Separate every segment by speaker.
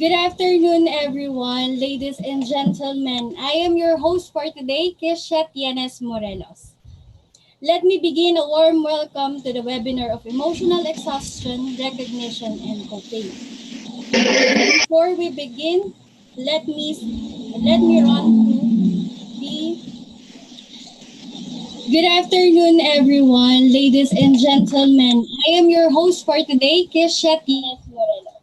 Speaker 1: Good afternoon, everyone, ladies and gentlemen. I am your host for today, Kisha Tienes Morelos. Let me begin a warm welcome to the webinar of Emotional Exhaustion, Recognition, and Coping. Before we begin, let me run through the Good afternoon, everyone, ladies and gentlemen. I am your host for today, Kisha Tienes Morelos.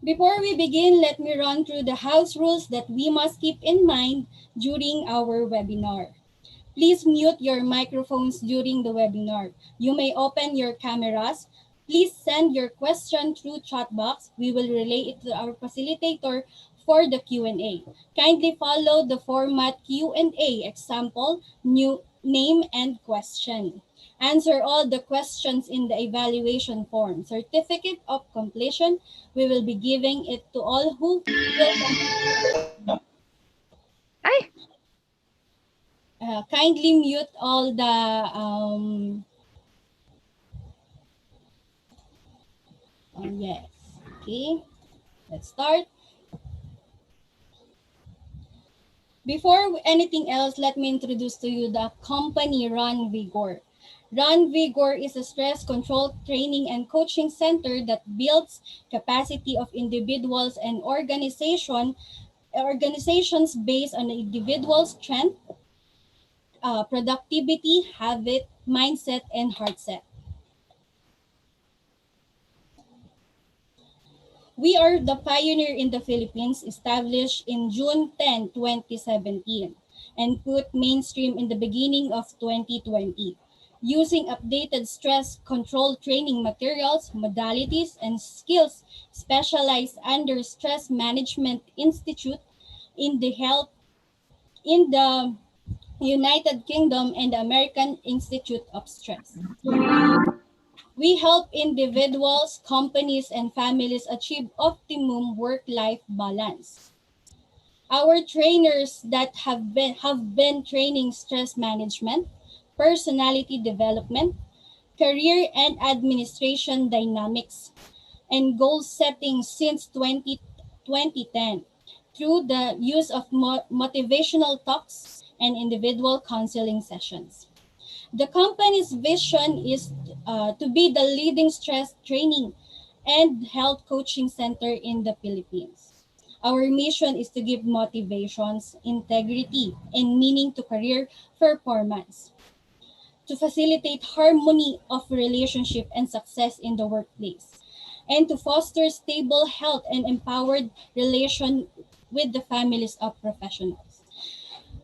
Speaker 1: Before we begin, let me run through the house rules that we must keep in mind during our webinar. Please mute your microphones during the webinar. You may open your cameras. Please send your question through chat box. We will relay it to our facilitator for the Q&A. Kindly follow the format Q&A, example, new name and question. Answer all the questions in the evaluation form. Certificate of completion, we will be giving it to all who will
Speaker 2: Ay,
Speaker 1: kindly mute all the yes. Okay, let's start. Before anything else, let me introduce to you the company Run Vigor. Run Vigor is a stress control training and coaching center that builds capacity of individuals and organizations based on individual strength, productivity, habit, mindset, and heart set. We are the pioneer in the Philippines, established in June 10, 2017, and put mainstream in the beginning of 2020. Using updated stress control training materials, modalities, and skills specialized under Stress Management Institute in the health in the United Kingdom and the American Institute of Stress. We help individuals, companies, and families achieve optimum work-life balance. Our trainers that have been training stress management, personality development, career and administration dynamics, and goal setting since 2010 through the use of motivational talks and individual counseling sessions. The company's vision is to be the leading stress training and health coaching center in the Philippines. Our mission is to give motivations, integrity, and meaning to career performance, to facilitate harmony of relationship and success in the workplace, and to foster stable health and empowered relation with the families of professionals.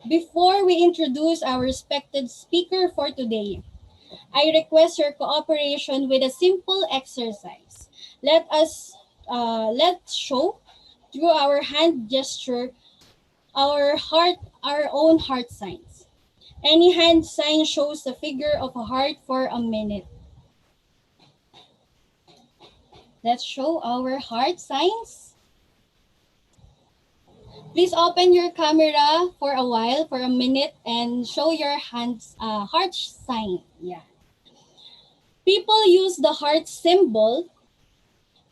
Speaker 1: Before we introduce our respected speaker for today, I request your cooperation with a simple exercise. Let's show through our hand gesture our own heart signs. Any hand sign shows the figure of a heart for a minute. Let's show our heart signs. Please open your camera for a while, for a minute, and show your hands heart sign. Yeah. People use the heart symbol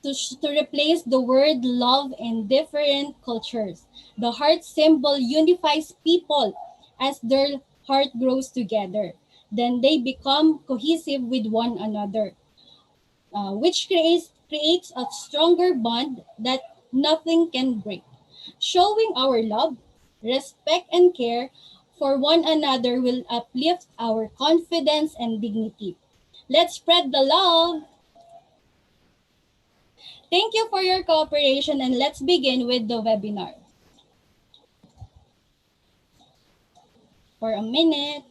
Speaker 1: to replace the word love in different cultures. The heart symbol unifies people as their heart grows together. Then they become cohesive with one another, which creates a stronger bond that nothing can break. Showing our love, respect, and care for one another will uplift our confidence and dignity. Let's spread the love. Thank you for your cooperation and let's begin with the webinar. for a minute.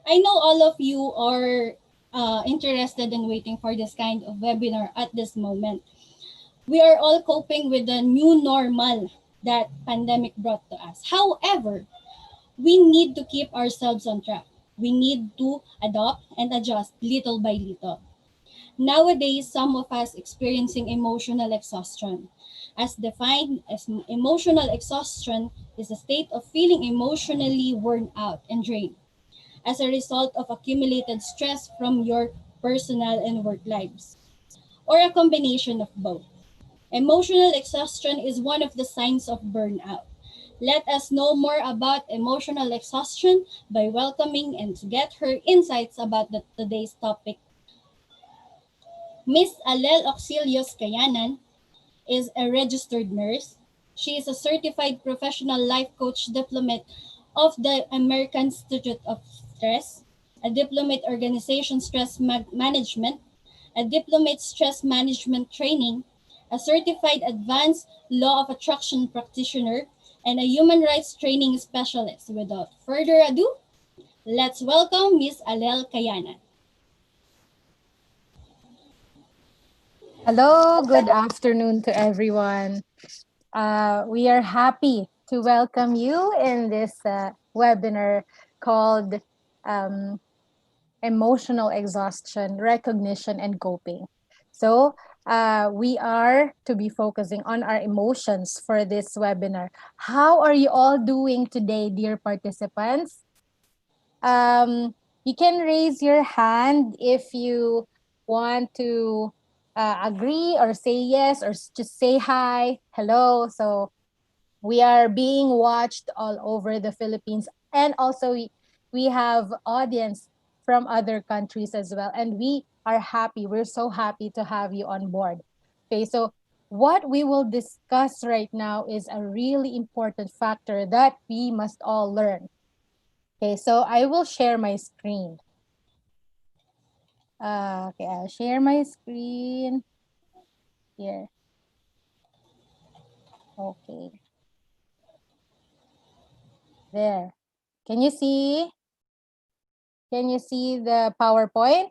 Speaker 1: I know all of you are interested and waiting for this kind of webinar at this moment. We are all coping with the new normal that pandemic brought to us. However, we need to keep ourselves on track. We need to adopt and adjust little by little. Nowadays, some of us experiencing emotional exhaustion. As defined as emotional exhaustion is a state of feeling emotionally worn out and drained as a result of accumulated stress from your personal and work lives, or a combination of both. Emotional exhaustion is one of the signs of burnout. Let us know more about emotional exhaustion by welcoming and to get her insights about today's topic. Miss Alel Auxilios Kayanan is a registered nurse. She is a certified professional life coach diplomate of the American Institute of Stress, a diplomate organization stress management, a diplomate stress management training, a certified advanced law of attraction practitioner, and a human rights training specialist. Without further ado, let's welcome Miss Alel Kayana.
Speaker 2: Hello, good afternoon to everyone. We are happy to welcome you in this webinar called um, Emotional Exhaustion, Recognition, and Coping. So, we are to be focusing on our emotions for this webinar. How are you all doing today, dear participants? You can raise your hand if you want to agree or say yes or just say hi, hello. So we are being watched all over the Philippines, and also we have audience from other countries as well, and we are happy. We're so happy to have you on board. Okay, so what we will discuss right now is a really important factor that we must all learn. Okay, so I will share my screen. Okay, I'll share my screen here. Okay, there. Can you see? Can you see the PowerPoint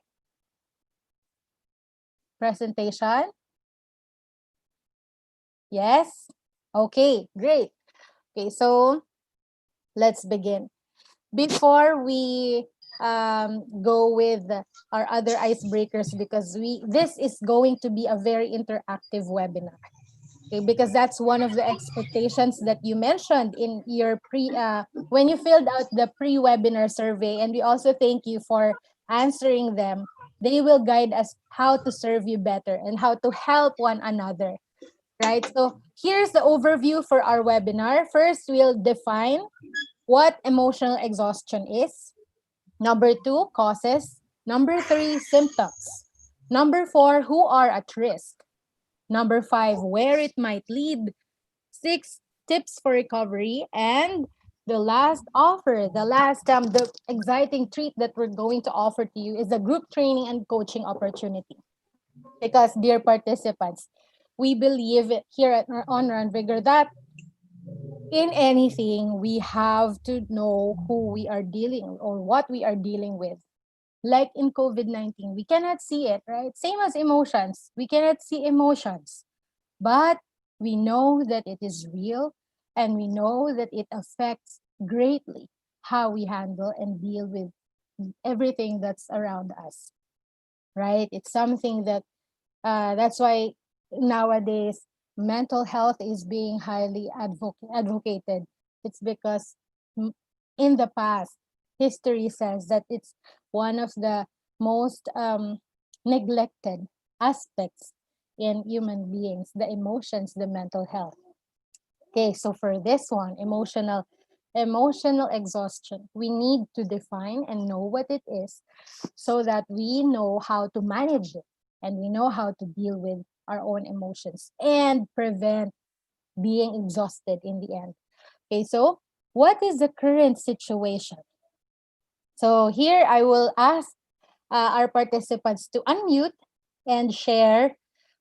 Speaker 2: presentation? Yes? Okay, great. Okay, so let's begin. Before we go with our other icebreakers, because this is going to be a very interactive webinar. Okay, because that's one of the expectations that you mentioned in your when you filled out the pre-webinar survey, and we also thank you for answering them. They will guide us how to serve you better and how to help one another, right? So here's the overview for our webinar. First, we'll define what emotional exhaustion is. Number 2, causes. Number 3, symptoms. Number 4, who are at risk. Number 5, where it might lead. 6, tips for recovery. And the last offer, the exciting treat that we're going to offer to you is the group training and coaching opportunity. Because, dear participants, we believe here at Honor and Vigor that in anything, we have to know who we are dealing or what we are dealing with. Like in COVID-19, we cannot see it, right? Same as emotions. We cannot see emotions, but we know that it is real, and we know that it affects greatly how we handle and deal with everything that's around us, right? It's something that that's why nowadays mental health is being highly advocated. It's because in the past, history says that it's one of the most neglected aspects in human beings, the emotions, the mental health. Okay, so for this one, emotional exhaustion, we need to define and know what it is so that we know how to manage it and we know how to deal with our own emotions and prevent being exhausted in the end. Okay, so what is the current situation? So here I will ask our participants to unmute and share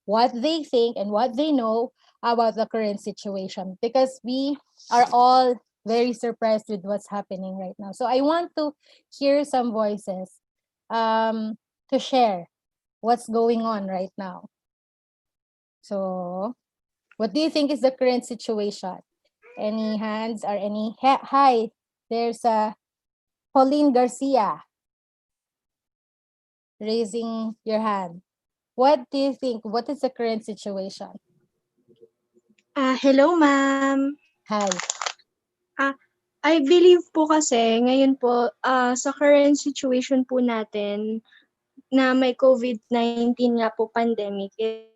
Speaker 2: what they think and what they know about the current situation, because we are all very surprised with what's happening right now. So I want to hear some voices to share what's going on right now. So what do you think is the current situation? Any hands or any hi, there's Pauline Garcia raising your hand. What do you think? What is the current situation?
Speaker 3: Hello ma'am.
Speaker 2: Hi.
Speaker 3: Ah, I believe po kasi ngayon po, sa current situation po natin na may COVID-19 nga po pandemic is,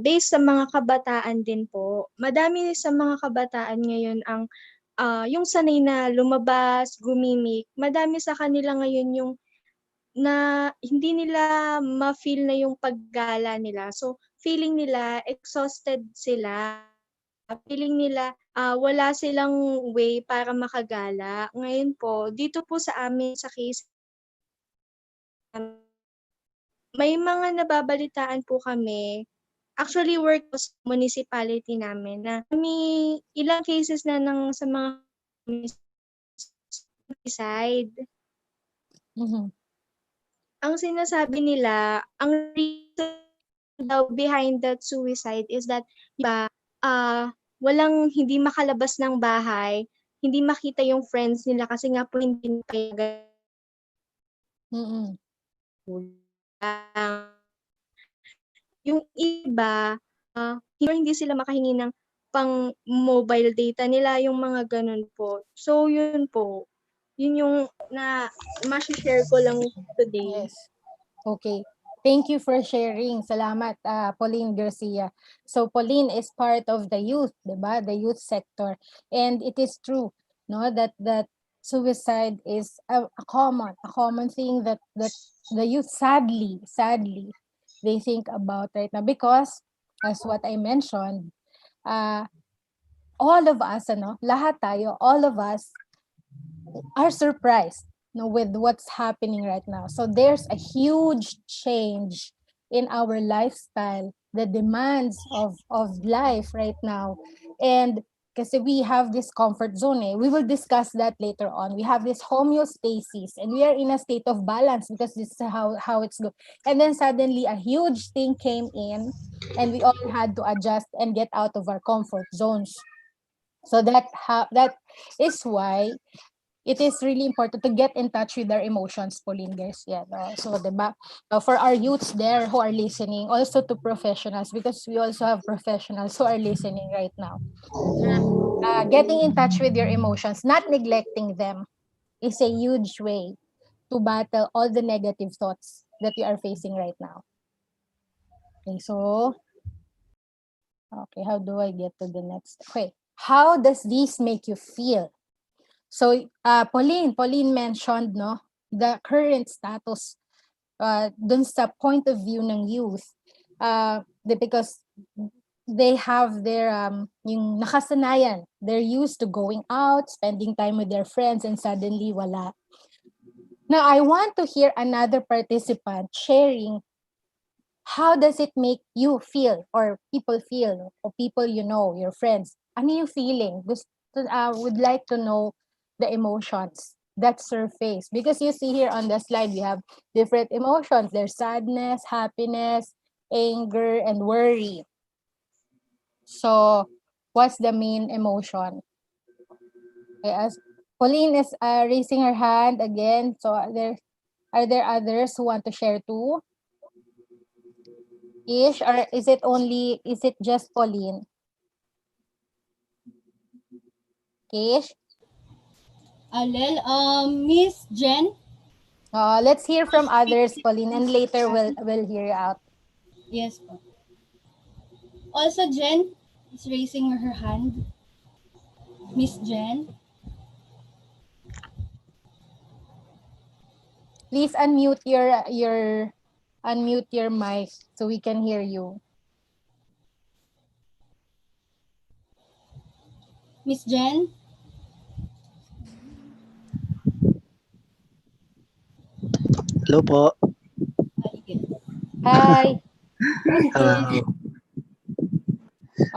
Speaker 3: based sa mga kabataan din po, madami sa mga kabataan ngayon ang, yung sanay na lumabas, gumimik, madami sa kanila ngayon yung na hindi nila ma-feel na yung paggala nila. So, feeling nila exhausted sila, feeling nila, wala silang way para makagala. Ngayon po, dito po sa amin sa case, may mga nababalitaan po kami. Actually, work ko sa municipality namin na may ilang cases na ng sa mga suicide.
Speaker 2: Mhm.
Speaker 3: Ang sinasabi nila, ang reason daw behind that suicide is that iba, walang hindi makalabas ng bahay, hindi makita yung friends nila kasi nga po hindi payagan
Speaker 2: Mm.
Speaker 3: lang. Yung iba, hindi sila makahingi ng pang mobile data nila, yung mga ganun po. So yun po, yun yung na ma-share ko lang today.
Speaker 2: Yes. Okay. Thank you for sharing. Salamat, Pauline Garcia. So Pauline is part of the youth, diba? The youth sector. And it is true, no, that suicide is a common thing that the youth sadly they think about right now, because as what I mentioned, all of us, lahat tayo, all of us are surprised, with what's happening right now. So there's a huge change in our lifestyle, the demands of life right now. And kasi we have this comfort zone, we will discuss that later on. We have this homeostasis and we are in a state of balance because this is how it's go. And then suddenly a huge thing came in and we all had to adjust and get out of our comfort zones. So that is why it is really important to get in touch with our emotions, Pauline, guys. Yeah, so diba? For our youths there who are listening, also to professionals, because we also have professionals who are listening right now. Getting in touch with your emotions, not neglecting them, is a huge way to battle all the negative thoughts that we are facing right now. Okay, so, okay, how do I get to the next? Okay, how does this make you feel? So, Pauline mentioned, no, the current status dun sa point of view ng youth, because they have their yung nakasanayan, they're used to going out, spending time with their friends, and suddenly wala. Now, I want to hear another participant sharing how does it make you feel, or people you know, your friends. Ano yung feeling? Would like to know the emotions that surface, because you see here on the slide we have different emotions. There's sadness, happiness, anger, and worry. So what's the main emotion? Okay, as Pauline is raising her hand again, so are there others who want to share too? Ish, or is it just Pauline? Ish?
Speaker 1: Miss Jen?
Speaker 2: Let's hear from others, Pauline, and later we'll hear you out.
Speaker 1: Yes po. Also, Jen is raising her hand. Miss Jen?
Speaker 2: Please unmute your mic so we can hear you.
Speaker 1: Miss Jen?
Speaker 4: Hello po.
Speaker 1: Yes.
Speaker 2: Hi.
Speaker 1: Yes.
Speaker 4: Ah,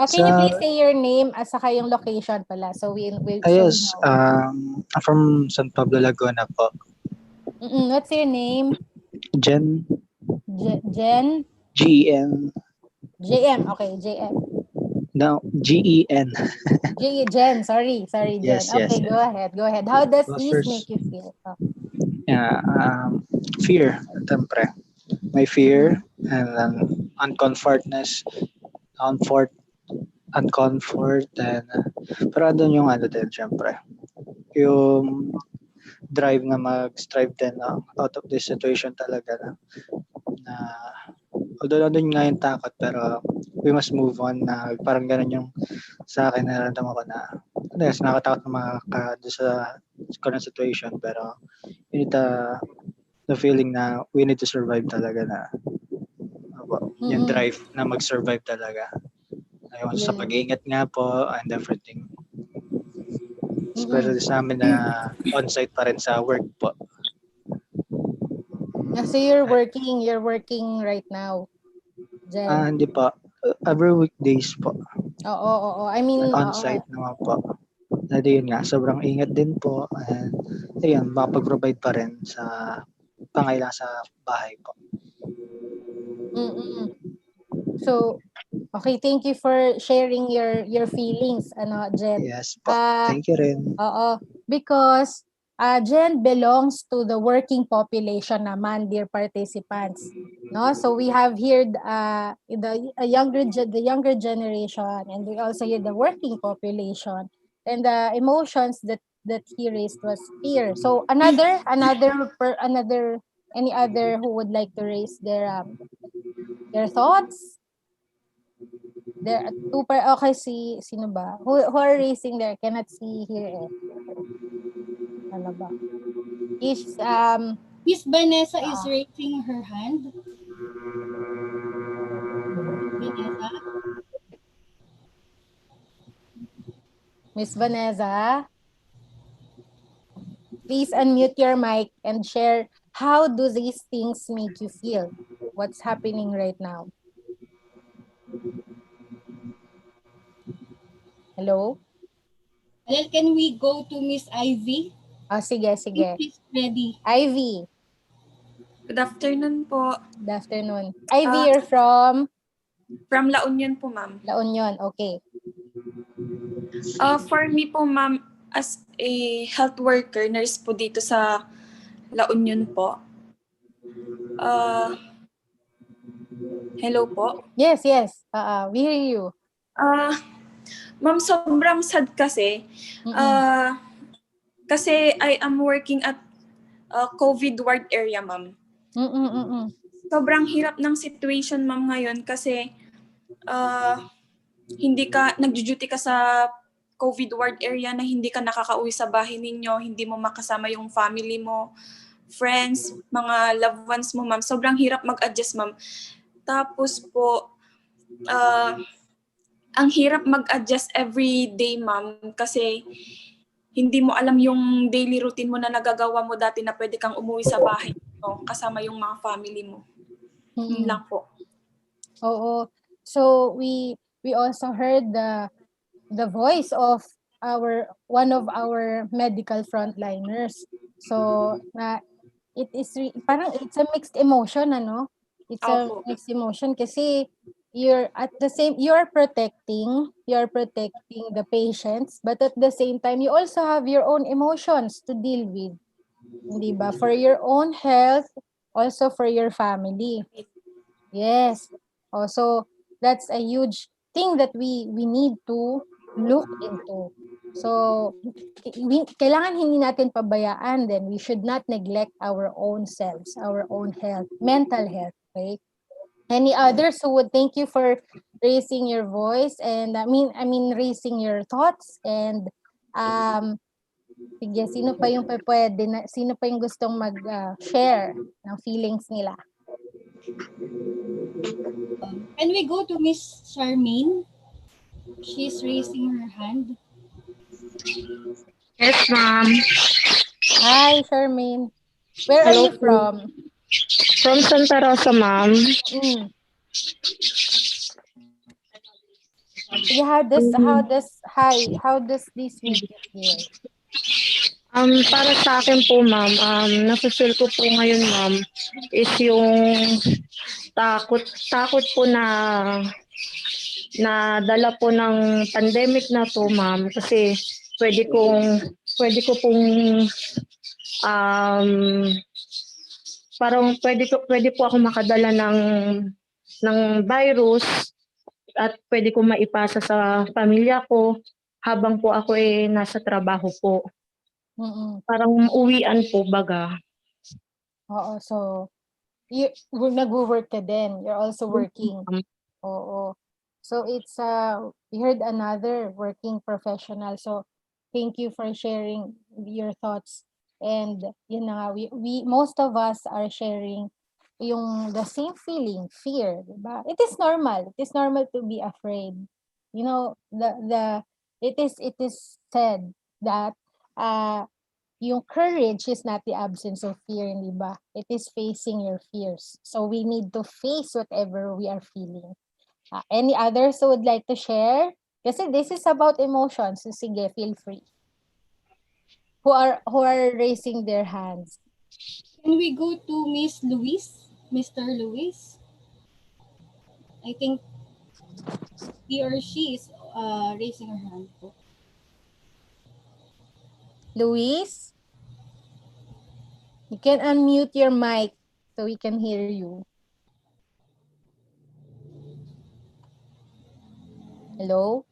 Speaker 2: Can you
Speaker 4: Sa,
Speaker 2: please say your name at saka yung location pala so we
Speaker 4: yes,
Speaker 2: know.
Speaker 4: I'm from San Pablo, Laguna po.
Speaker 2: What's your name?
Speaker 4: Jen,
Speaker 2: Jen?
Speaker 4: Gen,
Speaker 2: JM. Okay, JM.
Speaker 4: no, Gen.
Speaker 2: Jen. Sorry, Jen.
Speaker 4: Yes, yes,
Speaker 2: Okay,
Speaker 4: yes.
Speaker 2: go ahead. How does
Speaker 4: Well,
Speaker 2: this make
Speaker 4: first,
Speaker 2: you feel? Oh.
Speaker 4: yeah, fear, siyempre. May
Speaker 2: Mm-mm.
Speaker 4: fear, and then uncomfortness, comfort, uncomfort, and pero andun yung ano din, siyempre. Yung drive na mag-strive din out of this situation talaga na although nandun nga yung takot pero we must move on na parang ganun yung sa akin nararamdaman ko na yes, nakakatakot na doon sa current situation pero you need the feeling na we need to survive talaga na yung
Speaker 2: Mm-mm.
Speaker 4: drive na mag-survive talaga. Ayun, sa
Speaker 2: Yes.
Speaker 4: pag-iingat nga po and everything.
Speaker 2: Mm-mm.
Speaker 4: Especially sa amin na on-site pa rin sa work po.
Speaker 2: Yeah, so you're working right now, Jen.
Speaker 4: Hindi po. Every weekdays po.
Speaker 2: Oo. I mean, oo.
Speaker 4: On-site naman po. Dahil yun nga, sobrang ingat din po. And ayun, makapag-provide pa rin sa pangailangan sa bahay po.
Speaker 2: Mm-mm. So, okay, thank you for sharing your feelings, Jen.
Speaker 4: Yes po. Thank you rin.
Speaker 2: Oo, because Jen belongs to the working population naman, dear participants. No, so we have here the younger generation, and we also hear the working population, and the emotions that he raised was fear. So another any other who would like to raise their thoughts? There are two okay, sino ba? Who are raising there? Cannot see here eh. Ano ba? Is
Speaker 1: Miss Vanessa is raising her hand. Vanessa?
Speaker 2: Miss Vanessa, please unmute your mic and share how do these things make you feel? What's happening right now? Hello?
Speaker 1: Then can we go to Miss Ivy?
Speaker 2: Sige.
Speaker 1: If she's ready.
Speaker 2: Ivy,
Speaker 5: Good afternoon po.
Speaker 2: good afternoon. Ivy, you're from
Speaker 5: From La Union po, ma'am.
Speaker 2: La Union. Okay.
Speaker 5: For me po, ma'am, as a health worker, nurse po dito sa La Union po. Hello po.
Speaker 2: Yes. We hear you.
Speaker 5: Ma'am, sobrang sad kasi. Kasi I am working at COVID ward area, ma'am. Sobrang hirap ng situation, ma'am, ngayon kasi nagjo-duty ka sa COVID ward area na hindi ka nakakauwi sa bahay ninyo, hindi mo makasama yung family mo, friends, mga loved ones mo, ma'am. Sobrang hirap mag-adjust, ma'am. Tapos po, ang hirap mag-adjust every day, ma'am, kasi hindi mo alam yung daily routine mo na nagagawa mo dati na pwede kang umuwi sa bahay mo, kasama yung mga family mo. Yun lang po.
Speaker 2: Oo. So we also heard the voice of one of our medical frontliners. So parang it's a mixed emotion, ano? It's a
Speaker 5: Opo.
Speaker 2: mixed emotion kasi you're protecting the patients, but at the same time you also have your own emotions to deal with. Hindi ba? For your own health, also for your family. Yes. Also, that's a huge thing that we need to look into. So, kailangan hindi natin pabayaan then we should not neglect our own selves, our own health, mental health, okay? Any others who would thank you for raising your voice and I mean raising your thoughts and sige, sino pa yung gustong mag-share ng feelings nila?
Speaker 1: Can we go to Miss Charmaine? She's raising her hand.
Speaker 6: Yes, ma'am.
Speaker 2: Hi, Charmaine. Where are you from?
Speaker 6: From Santa Rosa, ma'am.
Speaker 2: Sige, how does this make you feel?
Speaker 6: Para sa akin po, ma'am, nafe-feel ko po ngayon, ma'am, is yung takot po na dala po ng pandemic na to, ma'am, kasi pwede ko pong um, parang pwede po ako makadala ng virus at pwede ko maipasa sa pamilya ko habang po ako nasa trabaho po.
Speaker 2: Mm-mm.
Speaker 6: Parang uwian po baga.
Speaker 2: Oo, so nagwo-work ka din. You're also working. Oo. So it's we heard another working professional. So thank you for sharing your thoughts. And yun na nga, we most of us are sharing yung the same feeling, fear, diba? It is normal. It is normal to be afraid. You know, it is said that yung courage is not the absence of fear, di ba? It is facing your fears. So we need to face whatever we are feeling. Any others who would like to share? Kasi this is about emotions. So sige, feel free. Who are raising their hands?
Speaker 1: Can we go to Miss Luis? Mr. Luis? I think he or she is raising her hand po.
Speaker 2: Luis? You can unmute your mic so we can hear you. Hello?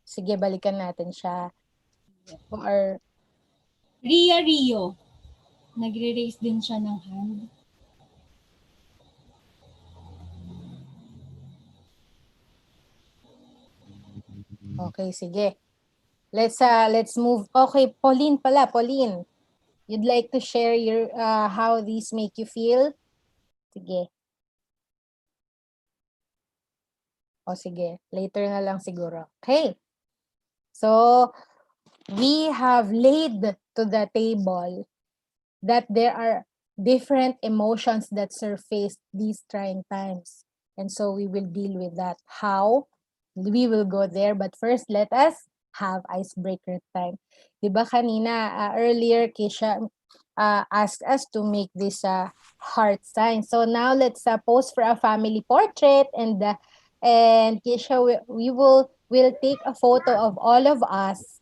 Speaker 2: Sige, balikan natin siya. Or
Speaker 1: Rio. Nagre-raise din siya ng hand.
Speaker 2: okay, sige. Let's move. Okay, Pauline pala, Pauline. You'd like to share your how these make you feel? Sige. O sige, later na lang siguro. Okay. So, we have laid to the table that there are different emotions that surface these trying times. And so we will deal with that. How? We will go there. But first, let us have icebreaker time. Diba kanina, earlier, Keisha asked us to make this heart sign. So now let's pose for a family portrait, and Keisha, we'll take a photo of all of us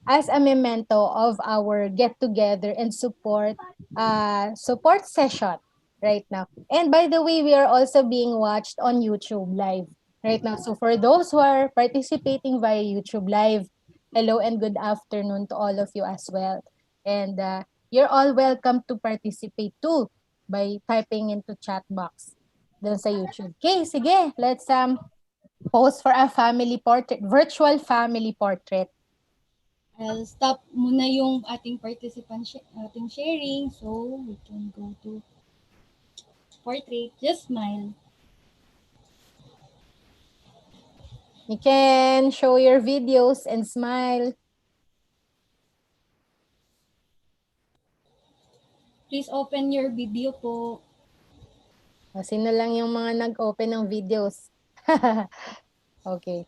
Speaker 2: as a memento of our get together and support session right now. And by the way, we are also being watched on YouTube live right now. So for those who are participating via YouTube live, hello and good afternoon to all of you as well. And you're all welcome to participate too by typing into chat box dun sa YouTube. Okay, sige, let's pose for a family portrait, virtual family portrait.
Speaker 1: I'll stop muna yung ating ating sharing. So, we can go to portrait. Just smile.
Speaker 2: You can show your videos and smile.
Speaker 1: Please open your video po.
Speaker 2: Sino lang yung mga nag-open ng videos? Okay.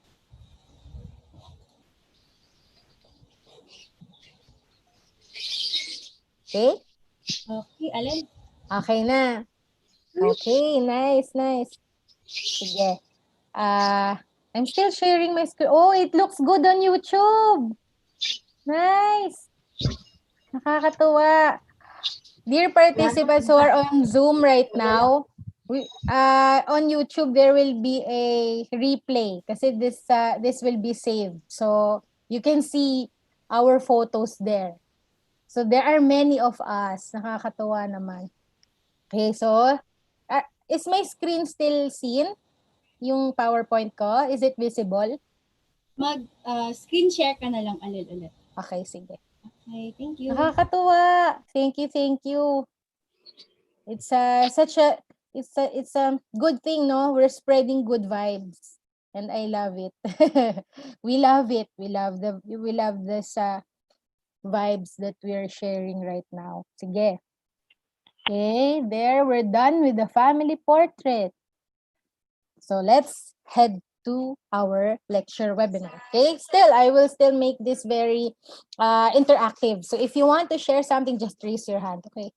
Speaker 2: Okay?
Speaker 1: Okay, Alin?
Speaker 2: Okay na. Okay, nice. Sige. I'm still sharing my screen. Oh, it looks good on YouTube. Nice. Nakakatuwa. Dear participants who are on Zoom right now, on YouTube there will be a replay kasi this will be saved. So you can see our photos there. So there are many of us. Nakakatuwa naman. Okay, so is my screen still seen? Yung PowerPoint ko, is it visible?
Speaker 1: Screen share ka na lang ulit.
Speaker 2: Okay, sige.
Speaker 1: Okay, thank you.
Speaker 2: Nakakatuwa. Thank you. It's it's a good thing, no? We're spreading good vibes. And I love it. We love it. We love this vibes that we are sharing right now. Sige. Okay, there we're done with the family portrait. So let's head to our lecture webinar. Okay, still, I will still make this very interactive. So if you want to share something, just raise your hand. Okay.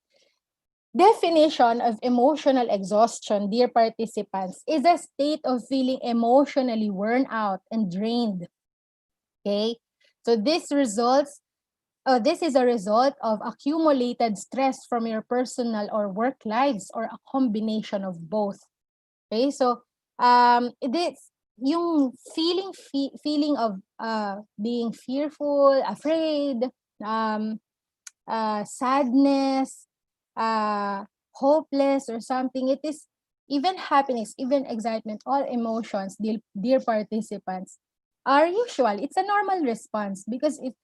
Speaker 2: Definition of emotional exhaustion, dear participants, is a state of feeling emotionally worn out and drained. Okay, so this is a result of accumulated stress from your personal or work lives or a combination of both. Okay, so it is yung feeling of being fearful, afraid, um, sadness, hopeless or something. It is even happiness, even excitement, all emotions, dear participants, are usual. It's a normal response because if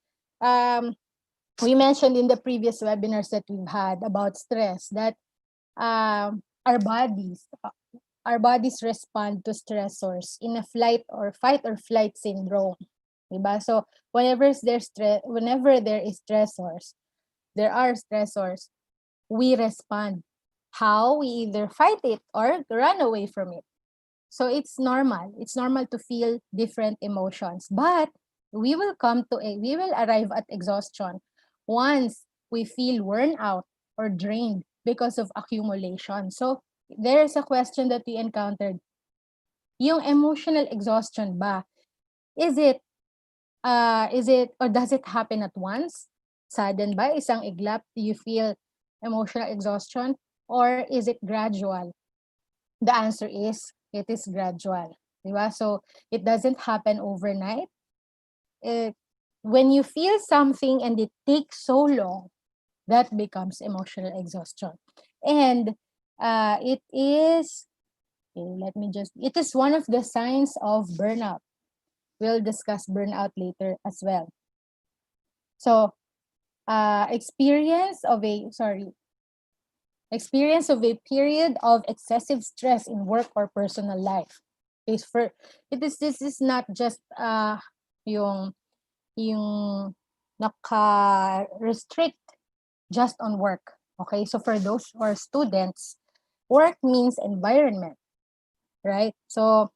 Speaker 2: we mentioned in the previous webinars that we've had about stress that our bodies respond to stressors in a fight or flight syndrome. Diba? So whenever there is stressors, there are stressors, we respond. How? We either fight it or run away from it. So it's normal. It's normal to feel different emotions. But we will arrive at exhaustion once we feel worn out or drained because of accumulation. So there's a question that we encountered. Yung emotional exhaustion ba, is it or does it happen at once? Sudden ba? Isang iglap, do you feel emotional exhaustion? Or is it gradual? The answer is, it is gradual. Diba? So, it doesn't happen overnight. When you feel something and it takes so long, that becomes emotional exhaustion. And it is one of the signs of burnout. We'll discuss burnout later as well. So, experience of a period of excessive stress in work or personal life. This is not just yung naka-restrict just on work. Okay, so for those who are students, work means environment, right? So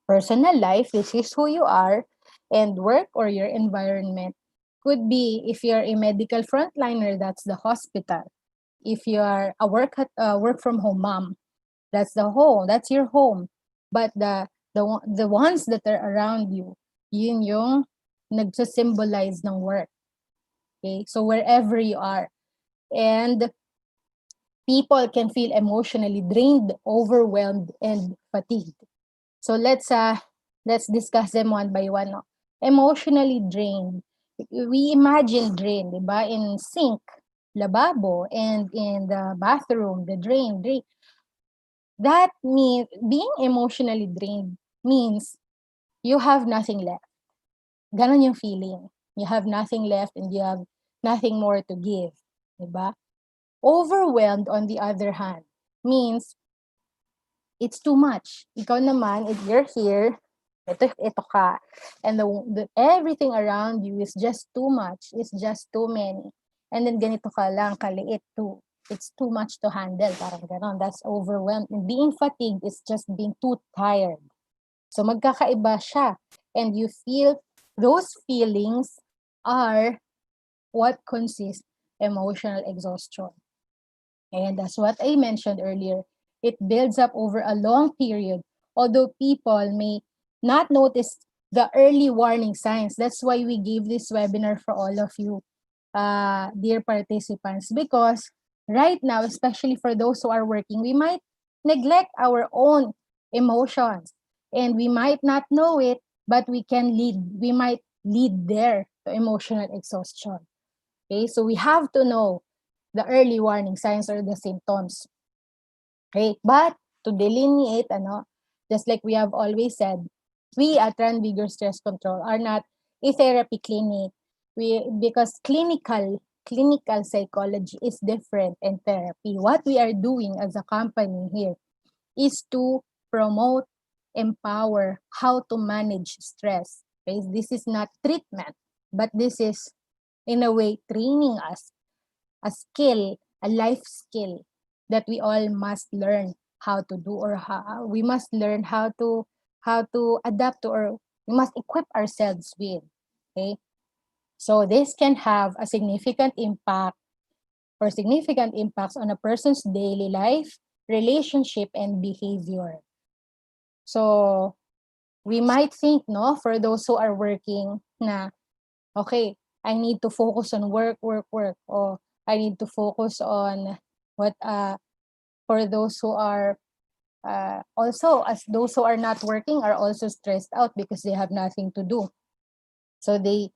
Speaker 2: personal life, this is who you are, and work or your environment could be, if you're a medical frontliner, that's the hospital. If you are a work from home mom, that's your home. But the ones that are around you, yun yung nagsisymbolize ng work. Okay, so wherever you are, and people can feel emotionally drained, overwhelmed, and fatigued. So let's discuss them one by one. No? Emotionally drained. We imagine drain, diba? In sink, lababo, and in the bathroom, the drain. That means being emotionally drained means you have nothing left. Ganon yung feeling. You have nothing left and you have nothing more to give. Diba? Overwhelmed, on the other hand, means it's too much. Ikaw naman, if you're here, ito ka, and the everything around you is just too much, it's just too many. And then ganito ka lang, kaliit too. It's too much to handle, parang ganon. That's overwhelmed. And being fatigued is just being too tired. So magkakaiba siya. And you feel, those feelings are what consists emotional exhaustion. And that's what I mentioned earlier. It builds up over a long period, although people may not notice the early warning signs. That's why we gave this webinar for all of you, dear participants, because right now, especially for those who are working, we might neglect our own emotions and we might not know it, but we might lead there to emotional exhaustion. Okay, so we have to know the early warning signs or the symptoms. Okay, but to delineate, just like we have always said, we at Vigor Stress Control are not a therapy clinic. Because clinical psychology is different in therapy. What we are doing as a company here is to promote, empower how to manage stress. Okay, this is not treatment, but this is in a way training us a skill, a life skill that we all must learn how to do, or we must learn how to adapt to, or we must equip ourselves with. Okay? So this can have a significant impact or significant impacts on a person's daily life, relationship, and behavior. So we might think, no, for those who are working na, okay, I need to focus on work, or I need to focus on what, for those who are, also, as those who are not working are also stressed out because they have nothing to do. So they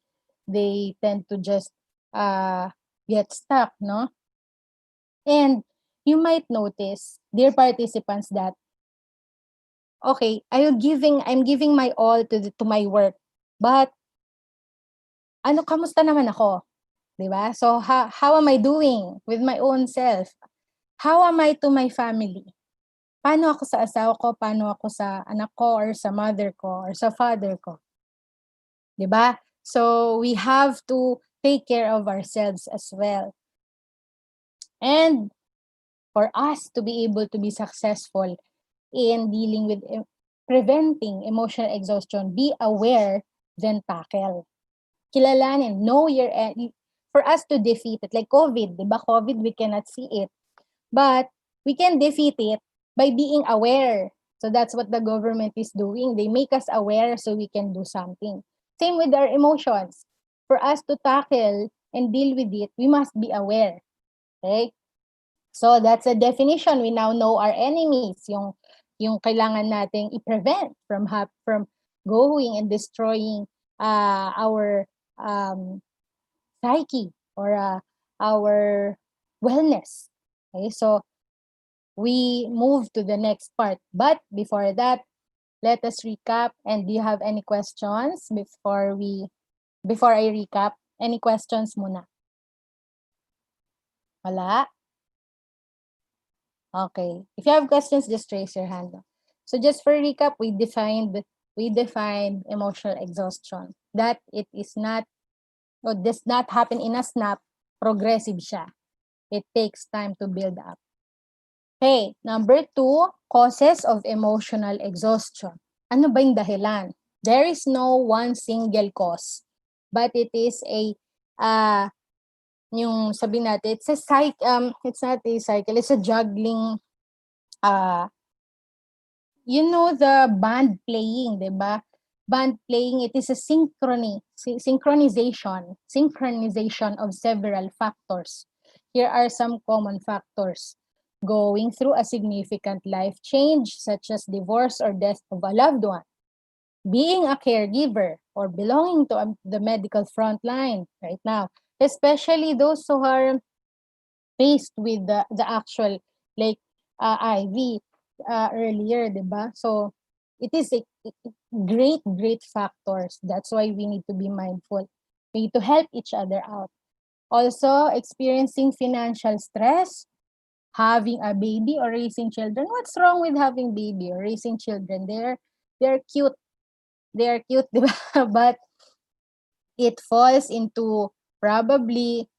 Speaker 2: tend to just get stuck, no? And you might notice, dear participants, that okay, I'm giving my all to my work, but kamusta naman ako? 'Di ba? So how am I doing with my own self? How am I to my family? Paano ako sa asawa ko? Paano ako sa anak ko, or sa mother ko, or sa father ko? 'Di ba? So we have to take care of ourselves as well. And for us to be able to be successful in dealing with preventing emotional exhaustion, be aware, then tackle. Kilalanin, know your for us to defeat it. Like COVID, di ba? COVID, we cannot see it. But we can defeat it by being aware. So that's what the government is doing. They make us aware so we can do something. Same with our emotions. For us to tackle and deal with it, we must be aware. Okay? So that's a definition. We now know our enemies, yung kailangan nating i-prevent from going and destroying our psyche, or our wellness. Okay, so we move to the next part. But before that, let us recap. And do you have any questions before I recap? Any questions muna? Wala? Okay. If you have questions, just raise your hand. So just for recap, we defined emotional exhaustion. That it is not, or does not happen in a snap, progressive siya. It takes time to build up. Okay, number 2, causes of emotional exhaustion. Ano ba yung dahilan? There is no one single cause, but it is yung sabi natin, it's not a cycle, it's a juggling, the band playing, di ba? Band playing, it is a synchronization of several factors. Here are some common factors. Going through a significant life change, such as divorce or death of a loved one. Being a caregiver or belonging to the medical front line right now. Especially those who are faced with the actual, like IV earlier, di ba? So, it is a great factors. That's why we need to be mindful. We need to help each other out. Also, experiencing financial stress, having a baby or raising children. What's wrong with having baby or raising children? They're cute. They're cute, di ba? But it falls into probably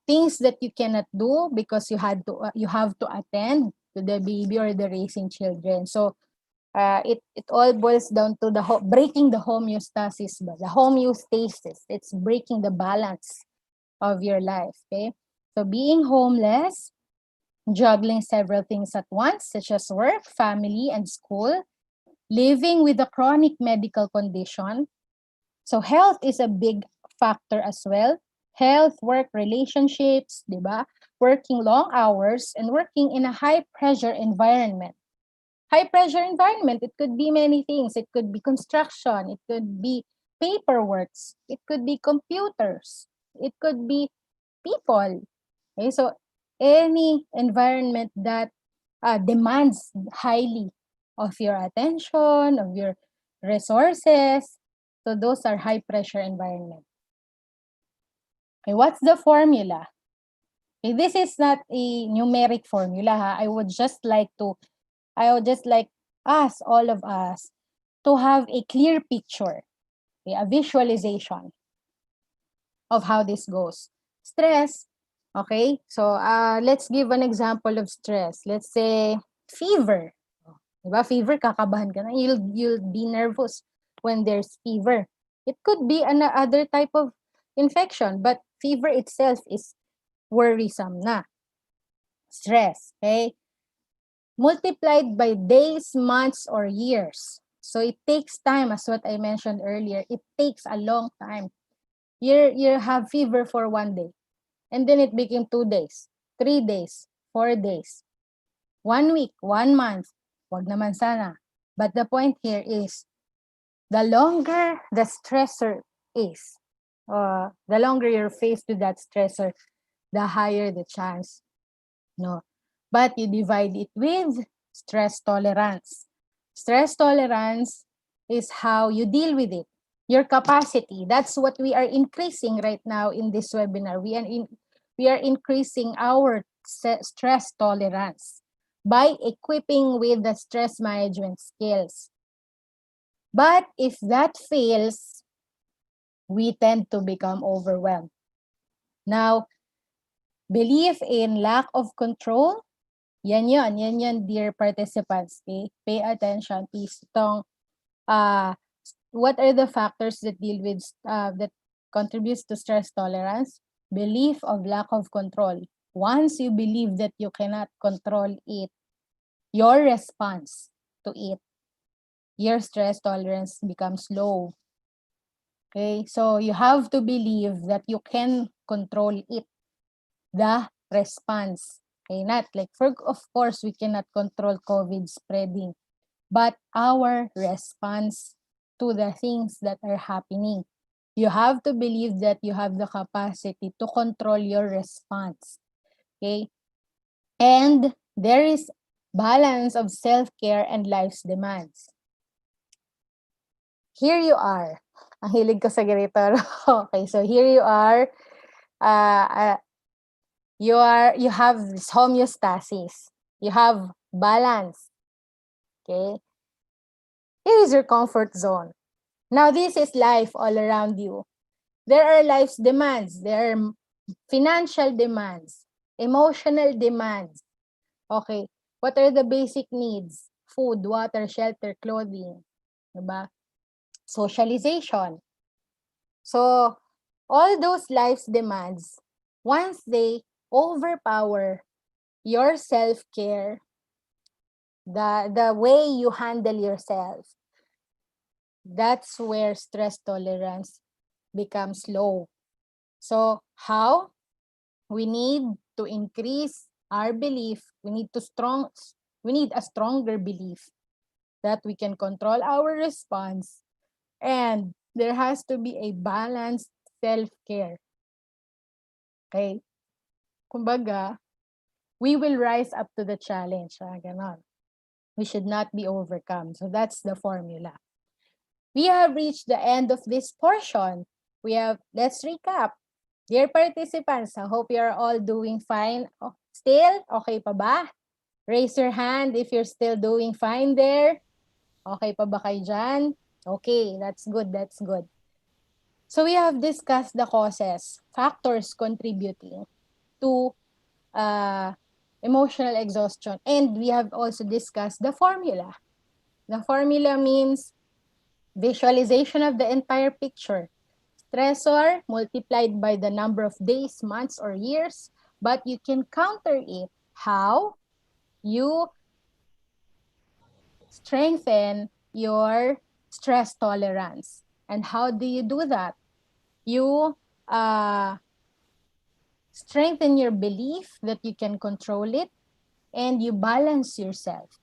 Speaker 2: things that you cannot do because you have to attend to the baby or the raising children. So it all boils down to breaking the homeostasis, the homeostasis. It's breaking the balance of your life. Okay, so being homeless, juggling several things at once, such as work, family, and school, living with a chronic medical condition. So health is a big factor as well. Health, work, relationships, di ba? Working long hours and working in a high-pressure environment. High-pressure environment, it could be many things. It could be construction. It could be paperwork. It could be computers. It could be people. Okay, so any environment that demands highly of your attention, of your resources, so those are high-pressure environment. Okay, what's the formula? Okay, this is not a numeric formula. I would just like us, all of us, to have a clear picture, okay, a visualization of how this goes. Stress, okay? So let's give an example of stress. Let's say fever. Diba? Fever, kakabahan ka na. You'll be nervous when there's fever. It could be another type of infection, but fever itself is worrisome na. Stress, okay? Multiplied by days, months, or years. So it takes time, as what I mentioned earlier. It takes a long time. You have fever for 1 day, and then it became 2 days, 3 days, 4 days, 1 week, 1 month. Wag naman sana. But the point here is, the longer the stressor is, the longer you're faced with that stressor, the higher the chance. No. But you divide it with stress tolerance. Stress tolerance is how you deal with it. Your capacity. That's what we are increasing right now in this webinar. We are increasing our stress tolerance by equipping with the stress management skills. But if that fails, we tend to become overwhelmed. Now, belief in lack of control, yan, dear participants. Okay? Pay attention, please. What are the factors that deal with, that contributes to stress tolerance? Belief of lack of control. Once you believe that you cannot control it, your response to it, your stress tolerance becomes low. Okay, so you have to believe that you can control it, the response. Okay, not like, of course, we cannot control COVID spreading, but our response to the things that are happening. You have to believe that you have the capacity to control your response. Okay, and there is balance of self-care and life's demands. Here you are. Ang hilig ko sa ganito. Okay, so here you are. You have this homeostasis. You have balance. Okay? Here is your comfort zone. Now, this is life all around you. There are life's demands. There are financial demands, emotional demands. Okay. What are the basic needs? Food, water, shelter, clothing. Diba? Socialization. So, all those life's demands, once they overpower your self-care, the way you handle yourself, that's where stress tolerance becomes low. So, how? We need to increase our belief. We need a stronger belief that we can control our response, and there has to be a balanced self-care. Okay? Kumbaga, we will rise up to the challenge. Ganon. We should not be overcome. So that's the formula. We have reached the end of this portion. Let's recap. Dear participants, I hope you're all doing fine. Oh, still? Okay pa ba? Raise your hand if you're still doing fine there. Okay pa ba kayo dyan? Okay, that's good, that's good. So we have discussed the causes, factors contributing to emotional exhaustion. And we have also discussed the formula. The formula means visualization of the entire picture. Stressor multiplied by the number of days, months, or years, but you can counter it. How? You strengthen your stress tolerance. And how do you do that? You strengthen your belief that you can control it, and you balance yourself.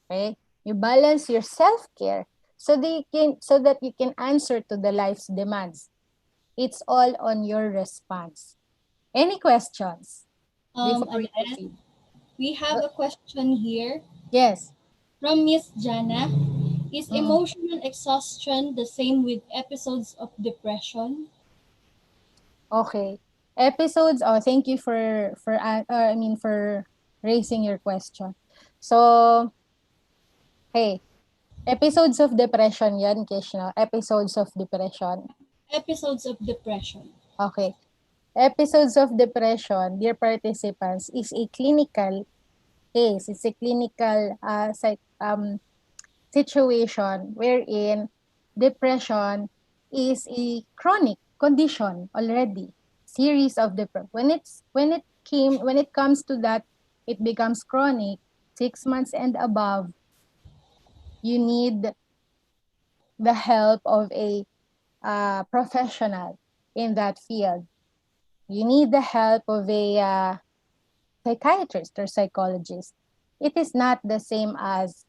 Speaker 2: Okay? You balance your self-care so that you can answer to the life's demands. It's all on your response. Any questions before we proceed?
Speaker 1: Alan, we have a question here
Speaker 2: Yes.
Speaker 1: from Miss Jana. Is
Speaker 2: Mm-mm.
Speaker 1: emotional exhaustion the same with episodes of depression?
Speaker 2: Okay. Episodes. Oh, thank you for raising your question. So, hey, episodes of depression yan, Kishna. Episodes of depression.
Speaker 1: Episodes of depression.
Speaker 2: Okay. Episodes of depression, dear participants, is a clinical case. It's a clinical situation wherein depression is a chronic condition already. Series of depression. When it comes to that, it becomes chronic. 6 months and above, you need the help of a professional in that field. You need the help of a psychiatrist or psychologist. It is not the same as,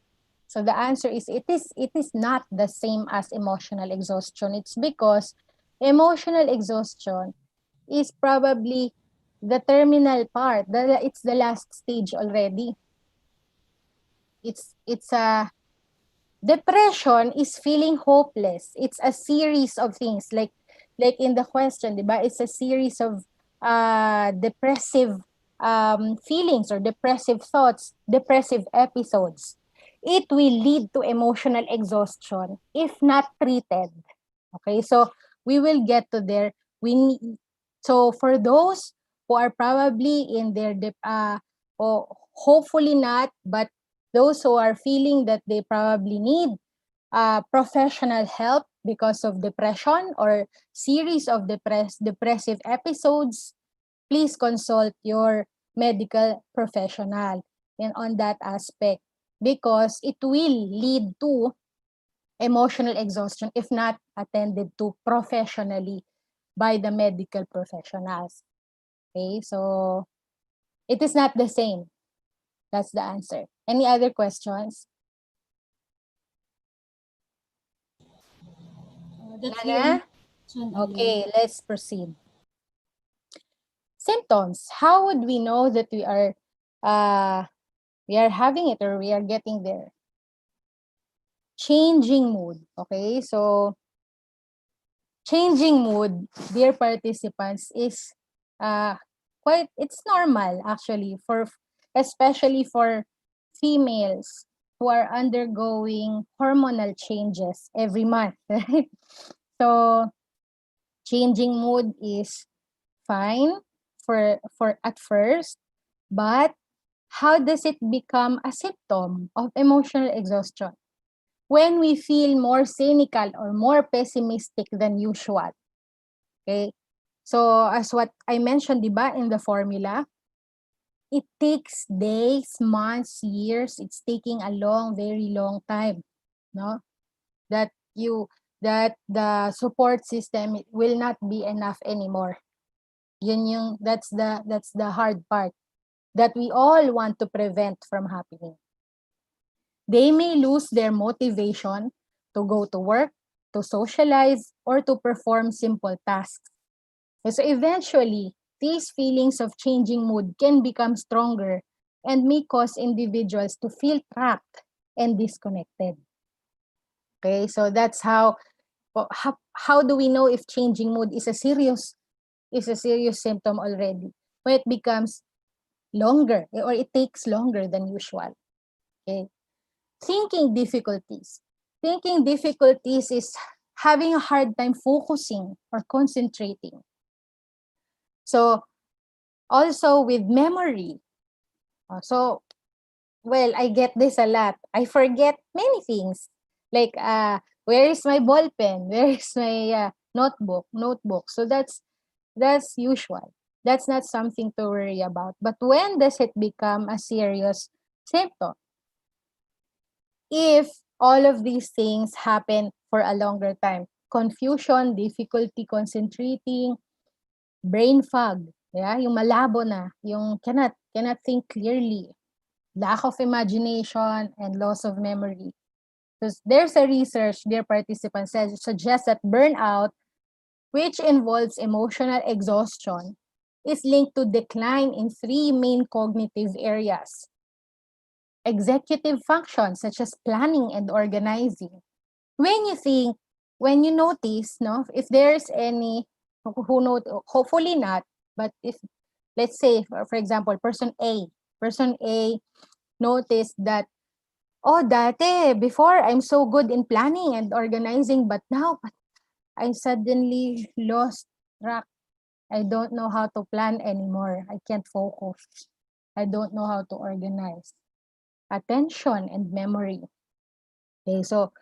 Speaker 2: so the answer is it is not the same as emotional exhaustion. It's because emotional exhaustion is probably the terminal part. It's the last stage already. It's a Depression is feeling hopeless. It's a series of things like in the question, diba? It's a series of depressive feelings or depressive thoughts, depressive episodes. It will lead to emotional exhaustion if not treated. Okay, so we will get to there. We need, so for those who are probably in their or hopefully not, but those who are feeling that they probably need professional help because of depression or series of depressive episodes, please consult your medical professional and on that aspect, because it will lead to emotional exhaustion if not attended to professionally by the medical professionals. Okay, so it is not the same. That's the answer. Any other questions?
Speaker 1: That's the
Speaker 2: Nana?
Speaker 1: only question,
Speaker 2: Okay, let's proceed. Symptoms. How would we know that we are having it or we are getting there? Changing mood. Okay, so changing mood, dear participants, is quite, it's normal actually, for especially for females who are undergoing hormonal changes every month. Right? So changing mood is fine for at first, but how does it become a symptom of emotional exhaustion? When we feel more cynical or more pessimistic than usual. Okay? So as what I mentioned, diba, in the formula, it takes days, months, years. It's taking a long, very long time, no? That you that the support system will not be enough anymore. That's the hard part that we all want to prevent from happening. They may lose their motivation to go to work, to socialize, or to perform simple tasks. So eventually, these feelings of changing mood can become stronger and may cause individuals to feel trapped and disconnected. Okay, so that's how do we know if changing mood is a serious symptom already? When it becomes longer or it takes longer than usual. Okay. Thinking difficulties. Thinking difficulties is having a hard time focusing or concentrating. So also with memory. So, well, I get this a lot. I forget many things. Like, where is my ball pen? Where is my notebook? So that's usual. That's not something to worry about. But when does it become a serious symptom? If all of these things happen for a longer time. Confusion, difficulty concentrating, brain fog, yeah, yung malabo na, yung cannot think clearly, lack of imagination, and loss of memory. So there's a research, dear participants, suggests that burnout, which involves emotional exhaustion, is linked to decline in three main cognitive areas. Executive functions such as planning and organizing. When you notice, no, if there's any who know, hopefully not, but if, let's say, for example, person A noticed that, oh, dati, before I'm so good in planning and organizing, but now I suddenly lost track. I don't know how to plan anymore. I can't focus. I don't know how to organize. Attention and memory. Okay, so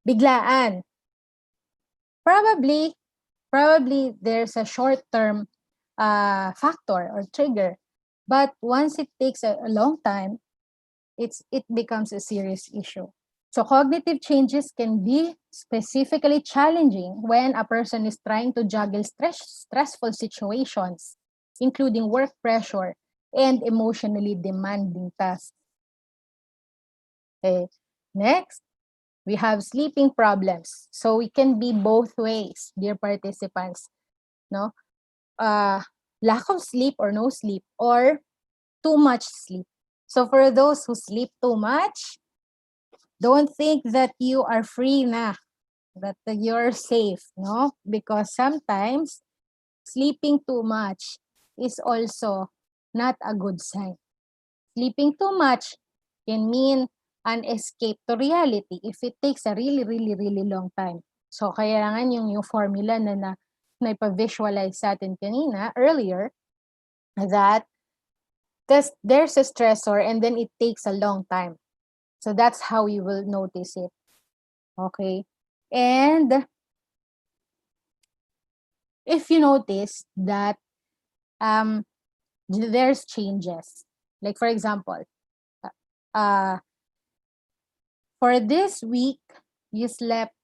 Speaker 2: biglaan. Probably there's a short-term factor or trigger, but once it takes a long time, it becomes a serious issue. So cognitive changes can be specifically challenging when a person is trying to juggle stressful situations, including work pressure and emotionally demanding tasks. Okay. Next, we have sleeping problems. So we can be both ways, dear participants. No? Lack of sleep or no sleep, or too much sleep. So for those who sleep too much, don't think that you are free na, that you're safe, no? Because sometimes sleeping too much is also not a good sign. Sleeping too much can mean an escape to reality if it takes a really, really, really long time. So kailangan yung formula na ipa-visualize sa atin kanina, earlier, that there's a stressor and then it takes a long time. So that's how you will notice it. Okay. And if you notice that there's changes, like for example, for this week, you slept,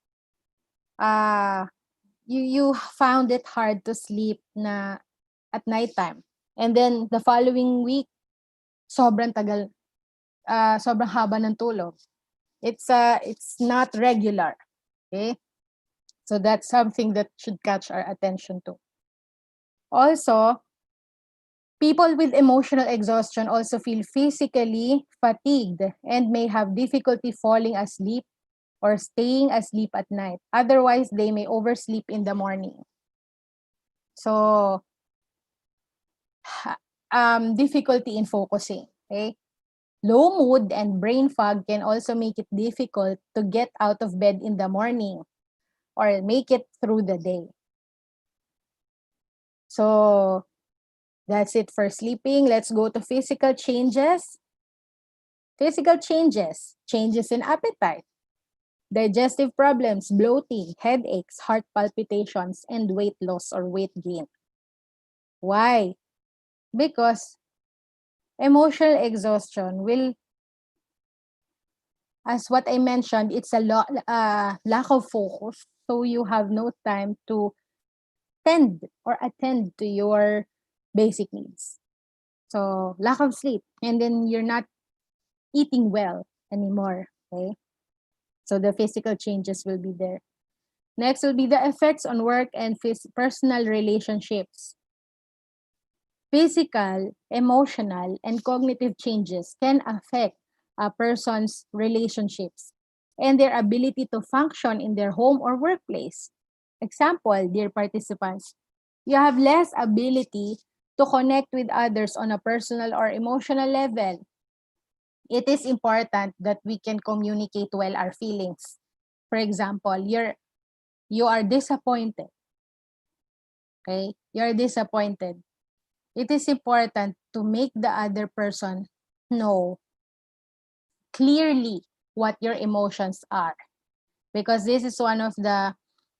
Speaker 2: you found it hard to sleep na at nighttime. And then the following week, sobrang tagal, sobrang haba ng tulog. It's not regular. Okay? So that's something that should catch our attention too. Also, people with emotional exhaustion also feel physically fatigued and may have difficulty falling asleep or staying asleep at night. Otherwise, they may oversleep in the morning. So, difficulty in focusing. Okay? Low mood and brain fog can also make it difficult to get out of bed in the morning or make it through the day. So, that's it for sleeping. Let's go to physical changes. Physical changes, changes in appetite, digestive problems, bloating, headaches, heart palpitations, and weight loss or weight gain. Why? Because emotional exhaustion will, as what I mentioned, it's a lack of focus. So you have no time to attend to your basic needs. So lack of sleep, and then you're not eating well anymore. Okay. So the physical changes will be there. Next will be the effects on work and personal relationships. Physical, emotional, and cognitive changes can affect a person's relationships and their ability to function in their home or workplace. Example, dear participants, you have less ability to connect with others on a personal or emotional level. It is important that we can communicate well our feelings. For example, you are disappointed. Okay? You're disappointed. It is important to make the other person know clearly what your emotions are. Because this is one of the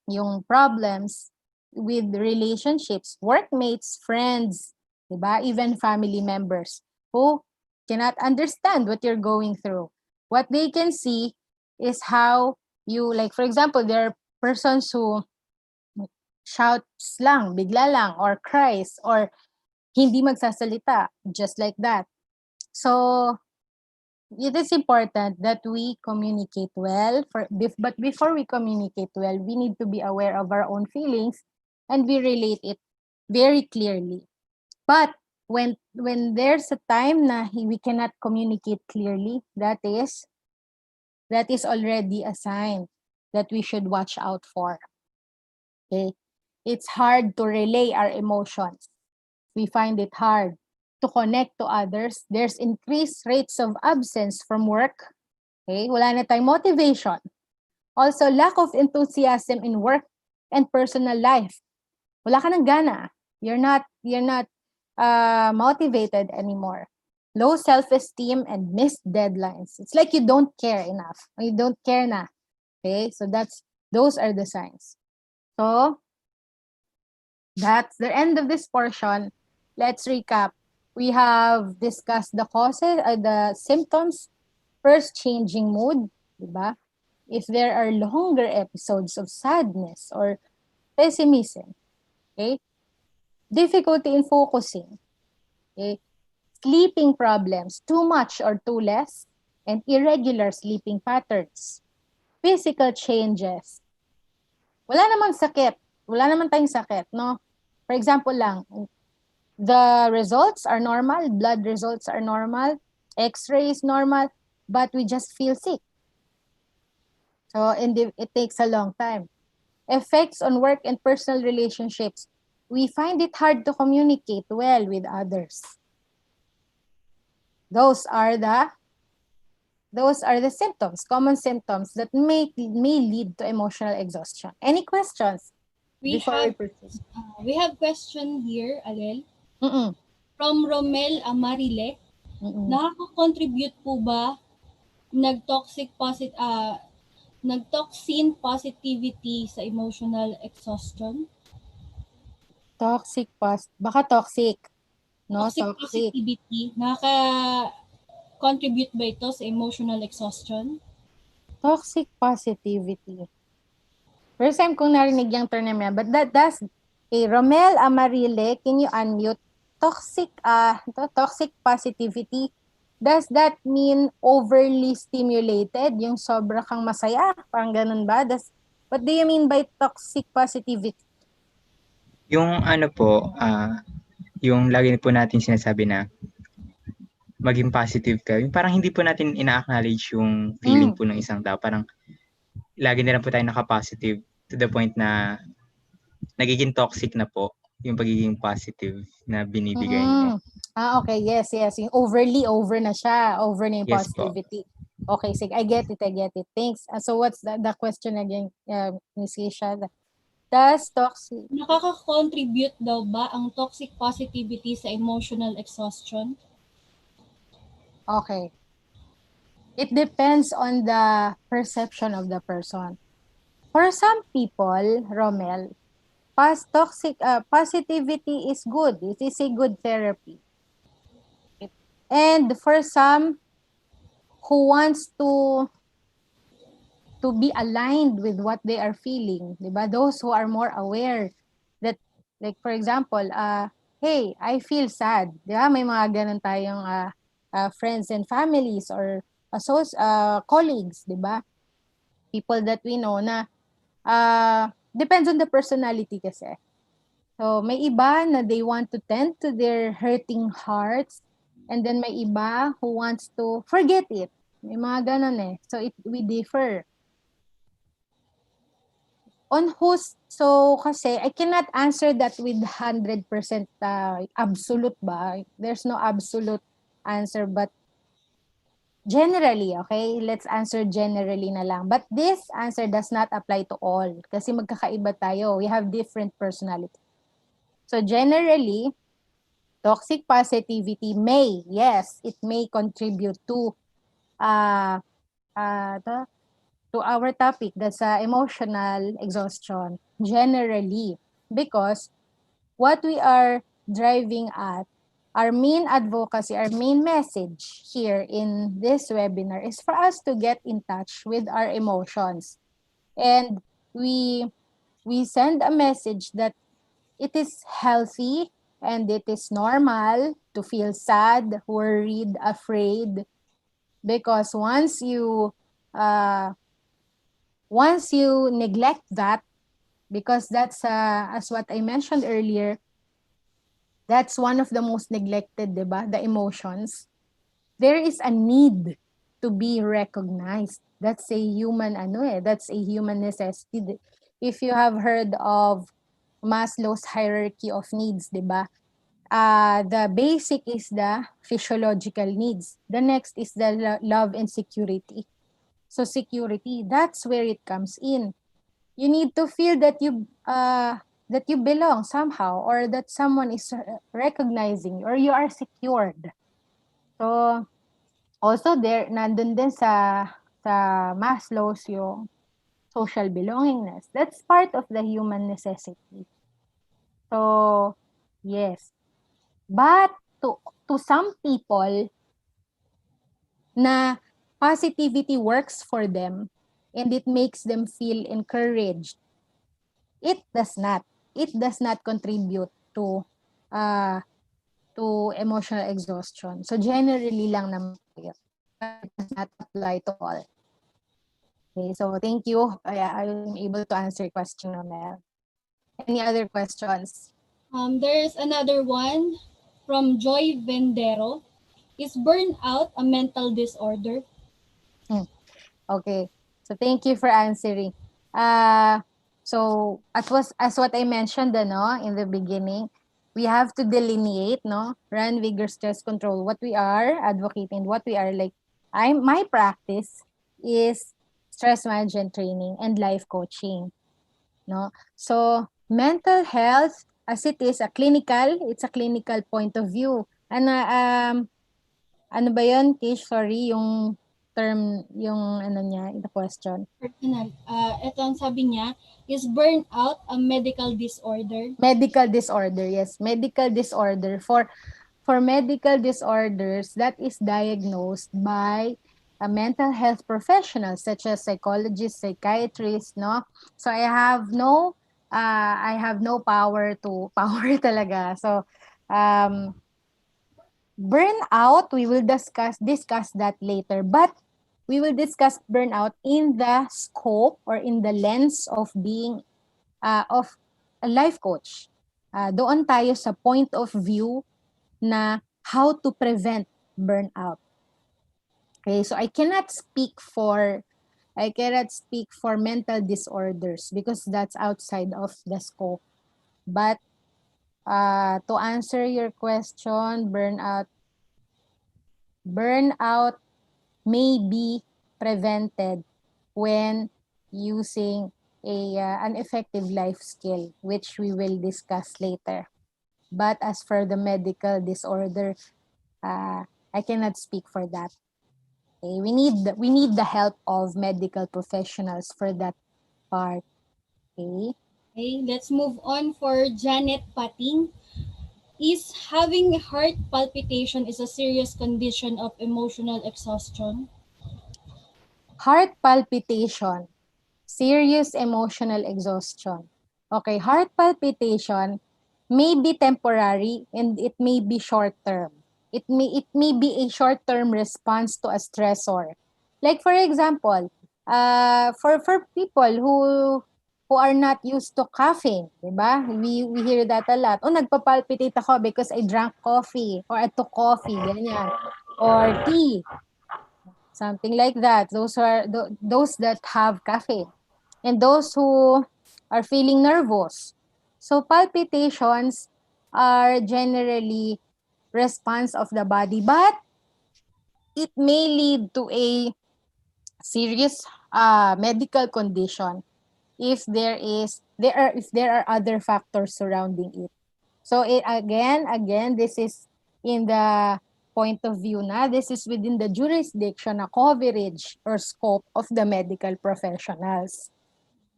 Speaker 2: yung problems with relationships, workmates, friends, diba? Even family members who cannot understand what you're going through. What they can see is how you, like for example, there are persons who shouts lang, bigla lang, or cries, or hindi magsasalita, just like that. So, it is important that we communicate well. But before we communicate well, we need to be aware of our own feelings and we relate it very clearly. But when there's a time na we cannot communicate clearly, that is already a sign that we should watch out for. Okay? It's hard to relay our emotions. We find it hard to connect to others. There's increased rates of absence from work. Okay? Wala na tayong motivation. Also, lack of enthusiasm in work and personal life. Wala ka ng gana. You're not motivated anymore. low self-esteem, and missed deadlines. It's like you don't care enough. Or you don't care na. Okay, so those are the signs. So that's the end of this portion. Let's recap. We have discussed the causes, the symptoms, first changing mood, diba? If there are longer episodes of sadness or pessimism, okay? Difficulty in focusing, okay? Sleeping problems, too much or too less, and irregular sleeping patterns. Physical changes. Wala namang sakit. Wala naman tayong sakit, no? For example lang, the results are normal, blood results are normal, x-ray is normal, but we just feel sick. So, and it takes a long time. Effects on work and personal relationships. We find it hard to communicate well with others. Those are the symptoms, common symptoms that may lead to emotional exhaustion. Any questions
Speaker 1: We
Speaker 2: before
Speaker 1: have
Speaker 2: we proceed?
Speaker 1: we have question here, Alel,
Speaker 2: Mm-mm.
Speaker 1: from Romel Amarile.
Speaker 2: Mm-mm.
Speaker 1: Nakaka-contribute po ba nag-toxin positivity sa emotional exhaustion?
Speaker 2: Baka toxic. No,
Speaker 1: Toxic
Speaker 2: toxic.
Speaker 1: positivity, nakaka-contribute ba ito sa emotional exhaustion?
Speaker 2: Toxic positivity. First time kong narinig yung term na yan, but that's Romel Amarile, can you unmute? Toxic positivity, does that mean overly stimulated? Yung sobra kang masaya? Parang ganun ba? What do you mean by toxic positivity?
Speaker 7: Yung ano po, yung lagi po natin sinasabi na maging positive ka. Yung parang hindi po natin ina-acknowledge yung feeling po ng isang tao. Parang lagi na lang po tayo naka-positive to the point na nagiging toxic na po yung pagiging positive na binibigay niyo.
Speaker 2: Okay. Yes. Yung over na siya. Over na yung
Speaker 7: Yes po.
Speaker 2: positivity. Okay, sige. I get it. Thanks. So what's the question again, Miss Keisha? Does toxic...
Speaker 1: Nakaka-contribute daw ba ang toxic positivity sa emotional exhaustion?
Speaker 2: Okay. It depends on the perception of the person. For some people, Romel, toxic positivity is good. It is a good therapy. And for some who wants to be aligned with what they are feeling, diba? Those who are more aware that, like for example, hey, I feel sad. Diba? May mga ganun tayong friends and families or colleagues, diba? People that we know na depends on the personality kasi. So, may iba na they want to tend to their hurting hearts, and then may iba who wants to forget it. May mga ganun eh. So, we differ. So kasi I cannot answer that with 100% absolute ba? There's no absolute answer, but generally, okay? Let's answer generally na lang. But this answer does not apply to all kasi magkakaiba tayo. We have different personality. So generally, toxic positivity it may contribute to our topic, that's emotional exhaustion, generally, because what we are driving at, our main advocacy, our main message here in this webinar is for us to get in touch with our emotions. And we send a message that it is healthy and it is normal to feel sad, worried, afraid, because once you neglect that, because that's as what I mentioned earlier, that's one of the most neglected, diba? The emotions. There is a need to be recognized. That's a human that's a human necessity. If you have heard of Maslow's hierarchy of needs, diba? The basic is the physiological needs. The next is the love and security. So security, that's where it comes in. You need to feel that you belong somehow, or that someone is recognizing you, or you are secured. So, also there, nandun din sa Maslow's yung social belongingness. That's part of the human necessity. So, yes. But to some people na positivity works for them and it makes them feel encouraged, it does not. It does not contribute uh, to emotional exhaustion. So generally lang naman po yun. But it does not apply to all. Okay, so thank you. I'm able to answer your question, Mel. Any other questions?
Speaker 1: There's another one from Joy Vendero. Is burnout a mental disorder?
Speaker 2: Okay. So thank you for answering. So as what I mentioned in the beginning, we have to delineate run, vigor, stress control, what we are advocating, what we are like. My practice is stress management training and life coaching. So mental health, as it is it's a clinical point of view. Ano ba yun, Kish? Sorry, yung term, yung the question.
Speaker 1: Personal. Ito ang sabi niya, is burnout a medical disorder?
Speaker 2: Medical disorder, yes. Medical disorder. For medical disorders, that is diagnosed by a mental health professional such as psychologists, psychiatrists, no? So I have no power talaga. So burnout, we will discuss that later, but we will discuss burnout in the scope or in the lens of being of a life coach. Doon tayo sa point of view na how to prevent burnout. Okay, so I cannot speak for mental disorders because that's outside of the scope. But to answer your question, burnout may be prevented when using an effective life skill, which we will discuss later. But as for the medical disorder, I cannot speak for that. Okay? We need the help of medical professionals for that part. Okay.
Speaker 1: Okay, let's move on for Janet Pating. Is having heart palpitation is a serious condition of emotional exhaustion?
Speaker 2: Heart palpitation, serious emotional exhaustion. Okay, heart palpitation may be temporary and it may be short term. It may be a short term response to a stressor. Like for example, for people who are not used to caffeine, 'di ba? We hear that a lot. Oh, nagpa-palpitate ako because I drank coffee or I took coffee, ganyan. Or tea, something like that. Those are those that have caffeine. And those who are feeling nervous. So palpitations are generally response of the body, but it may lead to a serious medical condition if there are other factors surrounding it. So again, this is in the point of view na this is within the jurisdiction na coverage or scope of the medical professionals.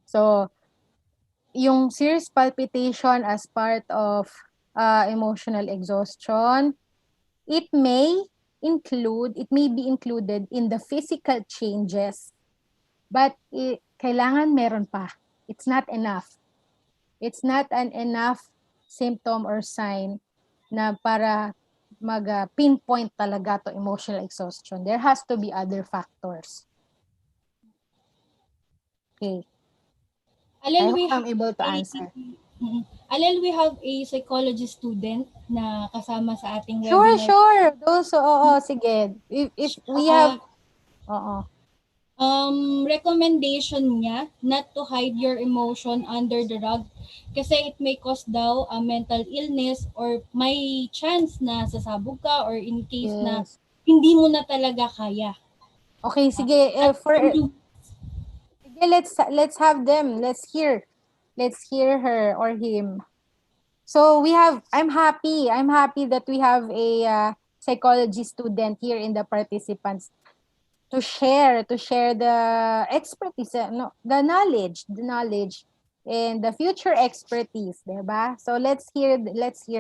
Speaker 2: So yung serious palpitation as part of emotional exhaustion, it may be included in the physical changes, but kailangan meron pa. It's not enough. It's not an enough symptom or sign na para mag-pinpoint talaga to emotional exhaustion. There has to be other factors. Okay. I hope I'm able to answer.
Speaker 1: Alel, we have a psychology student na kasama sa ating
Speaker 2: Sure,
Speaker 1: webinar.
Speaker 2: sure. Those, sige. If we have,
Speaker 1: recommendation niya not to hide your emotion under the rug kasi it may cause daw a mental illness or may chance na sasabog ka or in case na
Speaker 2: yes.
Speaker 1: hindi mo na talaga kaya.
Speaker 2: Okay, sige. Sige, let's have them. Let's hear her or him. So I'm happy that we have a psychology student here in the participants to share the expertise, the knowledge and the future expertise, diba? So let's hear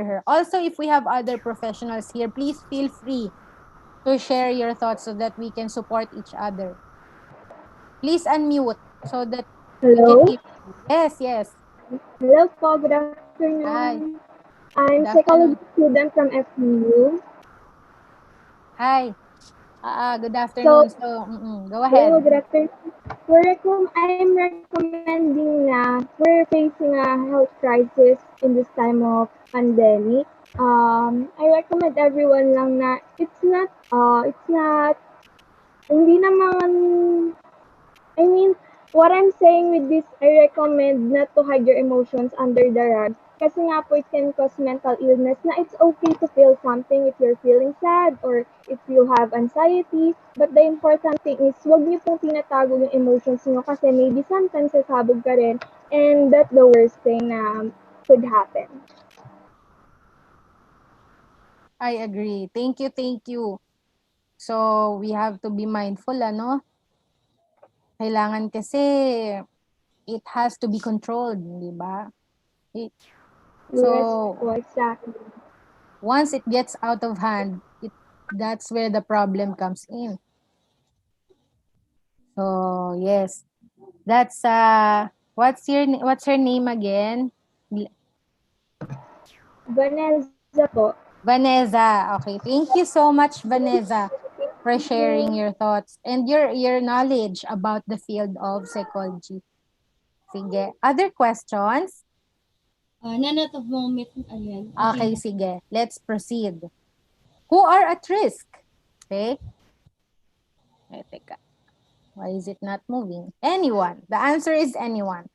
Speaker 2: her. Also, if we have other professionals here, please feel free to share your thoughts so that we can support each other. Please unmute so that we can
Speaker 8: Hello?
Speaker 2: hear you. Yes.
Speaker 8: Hello po, good
Speaker 2: Hi.
Speaker 8: afternoon. I'm
Speaker 2: Good
Speaker 8: psychology
Speaker 2: afternoon.
Speaker 8: student from FEU.
Speaker 2: Hi. Good
Speaker 8: So,
Speaker 2: afternoon. So, go
Speaker 8: hello,
Speaker 2: ahead.
Speaker 8: good afternoon. I'm recommending na we're facing a health crisis in this time of pandemic. I recommend everyone lang na hindi naman, I mean, what I'm saying with this, I recommend not to hide your emotions under the rug. Kasi nga po, it can cause mental illness na it's okay to feel something if you're feeling sad or if you have anxiety. But the important thing is, wag niyo pong tinatago yung emotions niyo kasi maybe sometimes sasabog ka rin and that's the worst thing na could happen.
Speaker 2: I agree. Thank you. So, we have to be mindful, ano? Kailangan kasi it has to be controlled, di ba?
Speaker 8: Yes
Speaker 2: So,
Speaker 8: po, exactly.
Speaker 2: once it gets out of hand, that's where the problem comes in. So, yes. That's what's her name again?
Speaker 8: Vanessa po.
Speaker 2: Vanessa. Okay. Thank you so much, Vanessa, for sharing your thoughts and your knowledge about the field of psychology. Sige. Other questions?
Speaker 1: None at the moment. Ayan.
Speaker 2: Okay, sige. Let's proceed. Who are at risk? Okay. Teka. Why is it not moving? Anyone. The answer is anyone.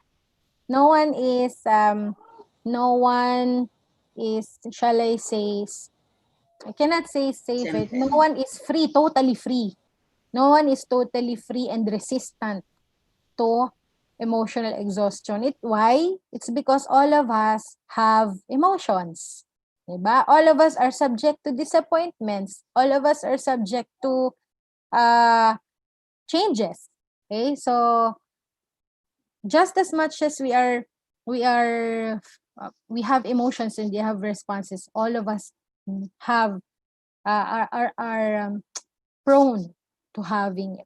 Speaker 2: No one is, shall I say, I cannot say safe. No one is free, totally free. No one is totally free and resistant to emotional exhaustion. Why? It's because all of us have emotions. Diba? All of us are subject to disappointments. All of us are subject to changes. Okay? So, just as much as we have emotions and we have responses, all of us have are prone to having it.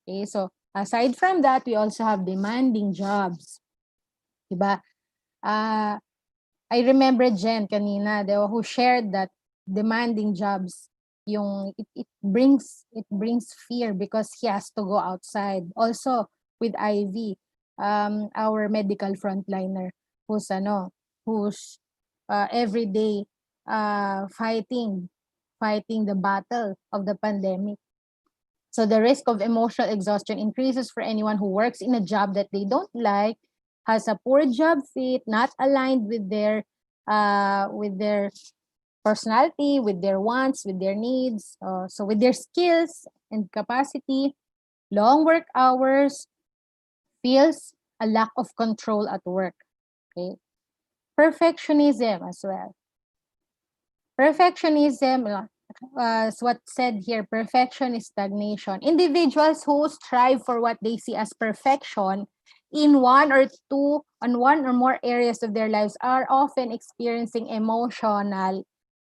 Speaker 2: Okay, so aside from that, we also have demanding jobs. Diba? I remember Jen kanina, who shared that demanding jobs, it brings fear because he has to go outside. Also with Ivy, our medical frontliner, who's every day fighting the battle of the pandemic. So the risk of emotional exhaustion increases for anyone who works in a job that they don't like, has a poor job fit, not aligned with their personality, with their wants, with their needs, so with their skills and capacity. Long work hours feels a lack of control at work. Okay, perfectionism as well. Perfectionism, as what said here, perfection is stagnation. Individuals who strive for what they see as perfection on one or more areas of their lives are often experiencing emotional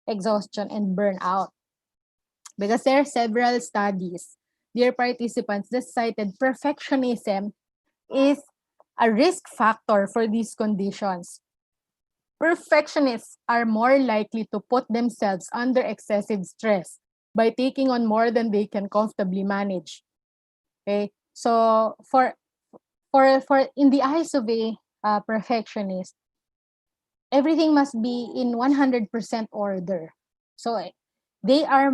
Speaker 2: exhaustion and burnout. Because there are several studies, dear participants, that cited perfectionism is a risk factor for these conditions. Perfectionists are more likely to put themselves under excessive stress by taking on more than they can comfortably manage. Okay, so for in the eyes of a perfectionist, everything must be in 100% order. So they are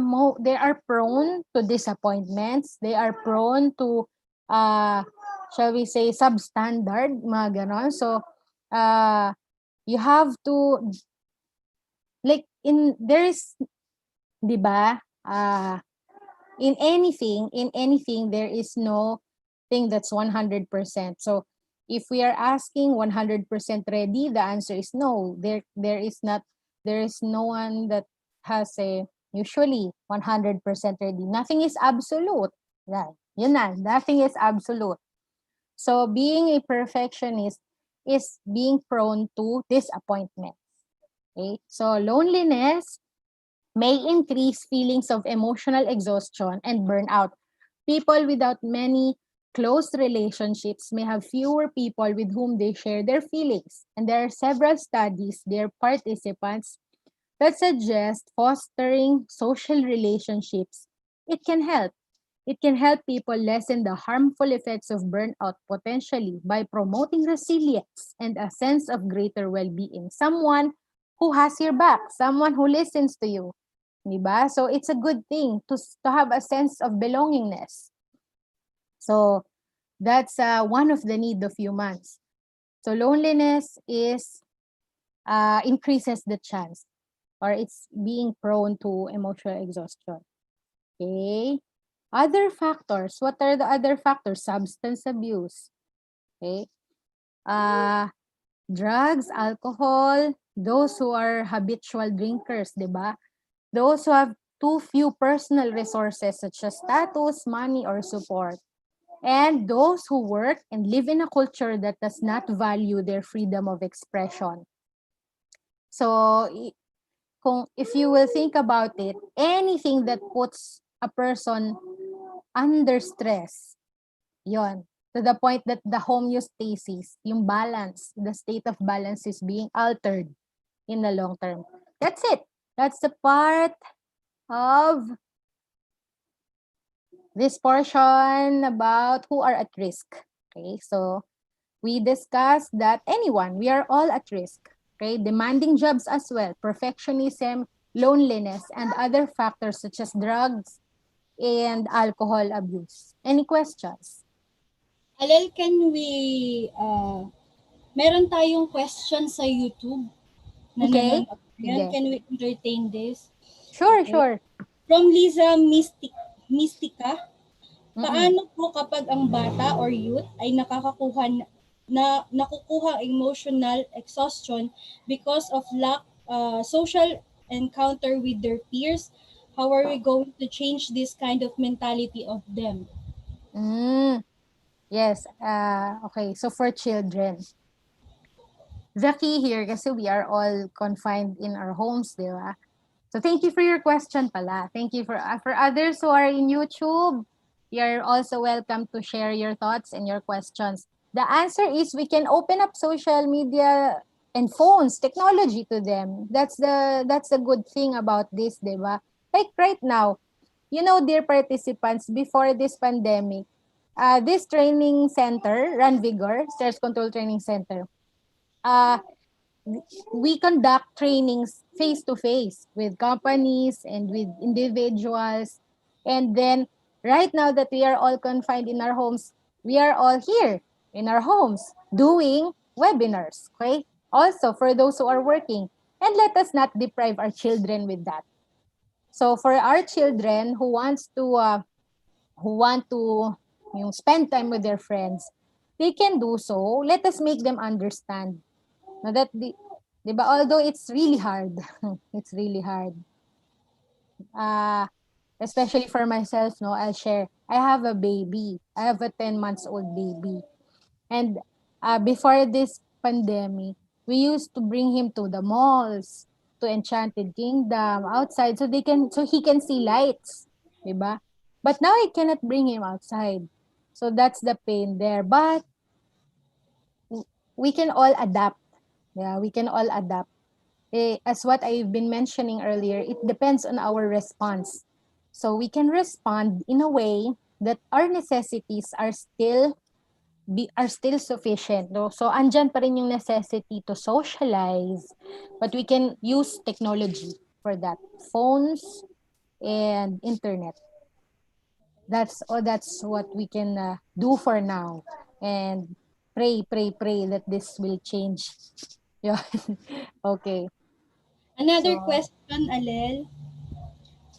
Speaker 2: prone to disappointments. They are prone to shall we say substandard, mga ganon. So you have to, like, there is, di ba? In anything there is no thing that's 100%. So if we are asking 100% ready, the answer is no. There is no one that has a Usually, 100% ready. Nothing is absolute. Yeah. Yun na, nothing is absolute. So being a perfectionist is being prone to disappointment. Okay? So loneliness may increase feelings of emotional exhaustion and burnout. People without many close relationships may have fewer people with whom they share their feelings. And there are several studies, their participants, that suggest fostering social relationships. It can help. It can help people lessen the harmful effects of burnout potentially by promoting resilience and a sense of greater well-being. Someone who has your back, someone who listens to you. Diba? So it's a good thing to have a sense of belongingness. So that's one of the need of humans. So loneliness is increases the chance, or it's being prone to emotional exhaustion. Okay. Other factors. What are the other factors? Substance abuse. Okay. Drugs, alcohol, those who are habitual drinkers, di ba? Those who have too few personal resources such as status, money, or support. And those who work and live in a culture that does not value their freedom of expression. So, if you will think about it, anything that puts a person under stress, yon, to the point that the homeostasis, yung balance, the state of balance is being altered in the long term. That's it. That's the part of this portion about who are at risk. Okay, so we discussed that anyone, we are all at risk. Okay, demanding jobs as well, perfectionism, loneliness, and other factors such as drugs and alcohol abuse. Any questions?
Speaker 1: Alel, can we, meron tayong question sa YouTube na
Speaker 2: Okay.
Speaker 1: nanonood. Ngayon.
Speaker 2: Sige.
Speaker 1: Can we entertain this?
Speaker 2: Sure,
Speaker 1: Okay.
Speaker 2: sure.
Speaker 1: From Liza Mystica,
Speaker 2: Mm-mm.
Speaker 1: paano po kapag ang bata or youth ay nakukuha emotional exhaustion because of lack social encounter with their peers? How are we going to change this kind of mentality of them?
Speaker 2: Yes. Okay. So for children, the key here, kasi we are all confined in our homes, di ba? So thank you for your question pala. Thank you for others who are in YouTube. You're also welcome to share your thoughts and your questions. The answer is we can open up social media and phones, technology to them. That's the good thing about this, di ba? Like right now, you know, dear participants, before this pandemic, this training center, Run Vigor, Stress Control Training Center, we conduct trainings face-to-face with companies and with individuals. And then right now that we are all confined in our homes, we are all here in our homes doing webinars, okay? Also for those who are working. And let us not deprive our children with that. So for our children who want to spend time with their friends, they can do so. Let us make them understand na that diba, although it's really hard, it's really hard. Especially for myself, no, I'll share. I have a baby. I have a 10 months old baby. And before this pandemic, we used to bring him to the malls, to Enchanted Kingdom, outside, so he can see lights, diba? But now I cannot bring him outside. So that's the pain there. But we can all adapt. Yeah, we can all adapt. As what I've been mentioning earlier, it depends on our response. So we can respond in a way that our necessities are still sufficient. No? So andyan pa rin yung necessity to socialize, but we can use technology for that. Phones and internet. That's what we can do for now. And pray that this will change. Yeah. Okay.
Speaker 1: Another
Speaker 2: So,
Speaker 1: question, Alel,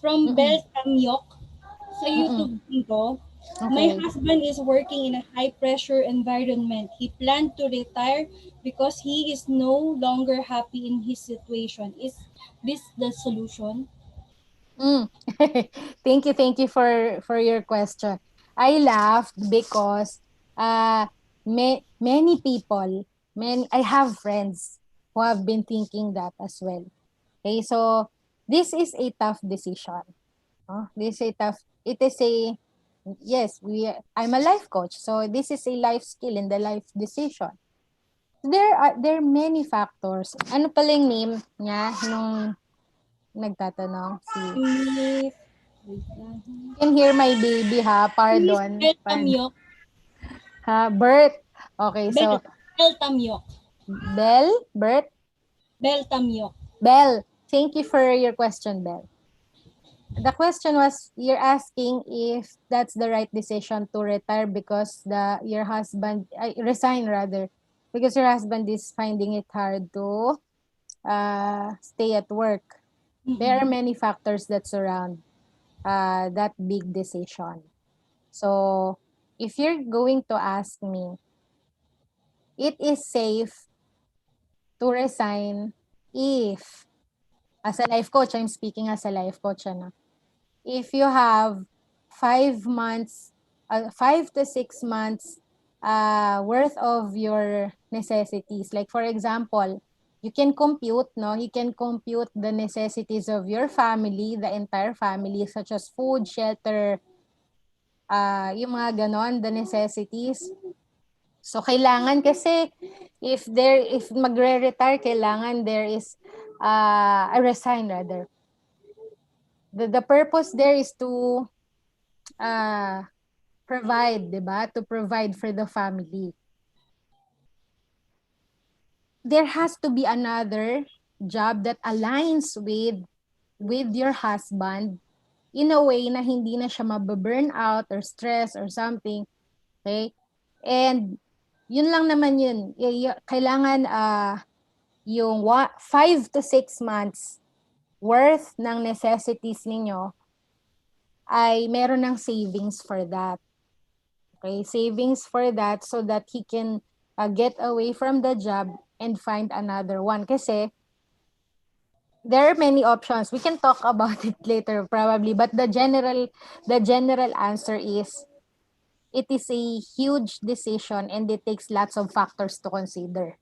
Speaker 1: from
Speaker 2: mm-mm.
Speaker 1: Bel Tamyok sa YouTube ko. My
Speaker 2: Okay.
Speaker 1: husband is working in a high-pressure environment. He planned to retire because he is no longer happy in his situation. Is this the solution?
Speaker 2: Mm. Thank you for your question. I laughed because many people, many I have friends who have been thinking that as well. Okay, so this is a tough decision. This is a tough. It is a yes. I'm a life coach, so this is a life skill and the life decision. There are many factors. Ano pala yung name niya nung nagtatanong si
Speaker 1: Miss, wait lang.
Speaker 2: can hear my baby ha.
Speaker 1: Miss
Speaker 2: Pardon.
Speaker 1: Bel
Speaker 2: Pardon.
Speaker 1: Tamyok.
Speaker 2: Ha, Bert. Okay,
Speaker 1: Bel,
Speaker 2: so
Speaker 1: Bel Tamyok.
Speaker 2: Bert,
Speaker 1: Bel Tamyok.
Speaker 2: Bell. Thank you for your question, Bell. The question was you're asking if that's the right decision to retire because your husband resign rather because your husband is finding it hard to stay at work. There are many factors that surround that big decision. So if you're going to ask me, it is safe to resign if, as a life coach, I'm speaking as a life coach, ano, if you have 5 months, 5 to 6 months worth of your necessities. Like for example, you can compute the necessities of your family, the entire family, such as food, shelter, yung mga ganon, the necessities. So kailangan kasi if magre-retire, kailangan there is a resign rather. The purpose there is to provide, 'di ba? To provide for the family. There has to be another job that aligns with your husband in a way na hindi na siya mababurn out or stress or something. Okay? And yun lang naman yun. Kailangan yung 5 to 6 months worth ng necessities ninyo ay meron ng savings for that. Okay? Savings for that so that he can get away from the job and find another one. Kasi there are many options. We can talk about it later probably, but the general answer is it is a huge decision and it takes lots of factors to consider.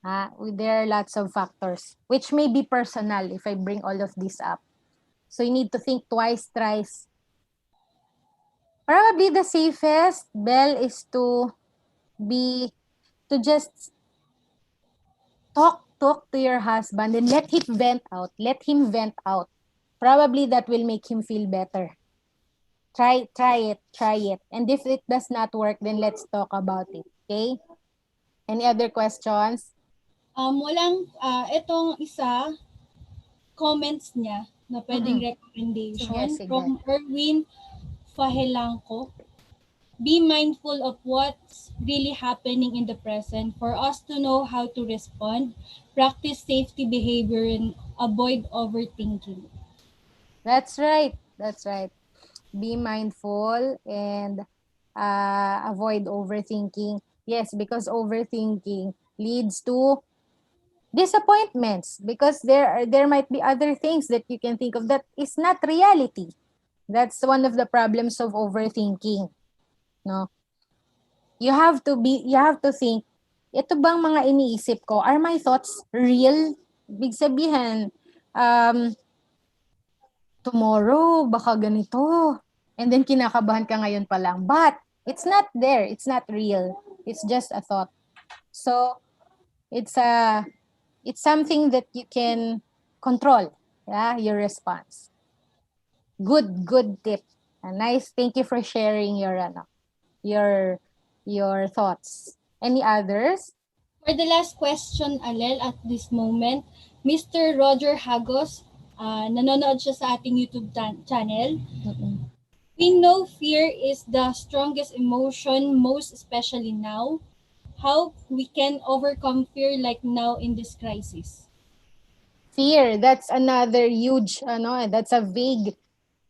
Speaker 2: There are lots of factors, which may be personal if I bring all of this up. So you need to think twice, thrice. Probably the safest, Bell, is to just talk to your husband and let him vent out. Let him vent out. Probably that will make him feel better. Try it. And if it does not work, then let's talk about it. Okay? Any other questions?
Speaker 1: Itong isa, comments niya na pwedeng recommendation
Speaker 2: Sige.
Speaker 1: from Erwin Fahelanco. Be mindful of what's really happening in the present for us to know how to respond, practice safety behavior, and avoid overthinking.
Speaker 2: That's right. Be mindful and avoid overthinking. Yes, because overthinking leads to disappointments because there might be other things that you can think of that is not reality. That's one of the problems of overthinking. No? You have to think, ito bang mga iniisip ko, are my thoughts real? Big sabihin, tomorrow, baka ganito. And then kinakabahan ka ngayon pa lang. But, it's not there. It's not real. It's just a thought. So, it's something that you can control. Yeah, your response. Good tip. Nice. Thank you for sharing your thoughts. Any others?
Speaker 1: For the last question, Alel, at this moment, Mr. Roger Hagos, nanonood siya sa ating YouTube channel. We know fear is the strongest emotion, most especially now. How we can overcome fear like now in this crisis?
Speaker 2: Fear, that's another huge, that's a vague,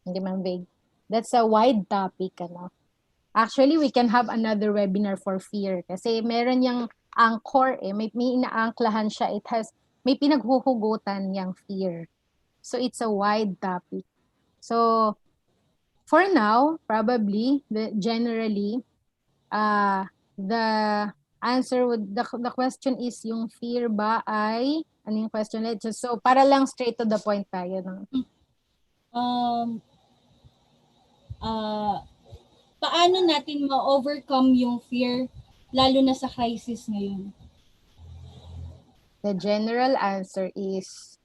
Speaker 2: hindi man vague, that's a wide topic, Actually, we can have another webinar for fear kasi meron yung anchor, may inaangklahan siya, may pinaghuhugutan yung fear. So it's a wide topic. So for now, probably generally the answer the question is yung fear ba ay ano yung question ulit? So para lang straight to the point tayo no.
Speaker 1: Um, paano natin ma-overcome yung fear lalo na sa crisis ngayon?
Speaker 2: The general answer is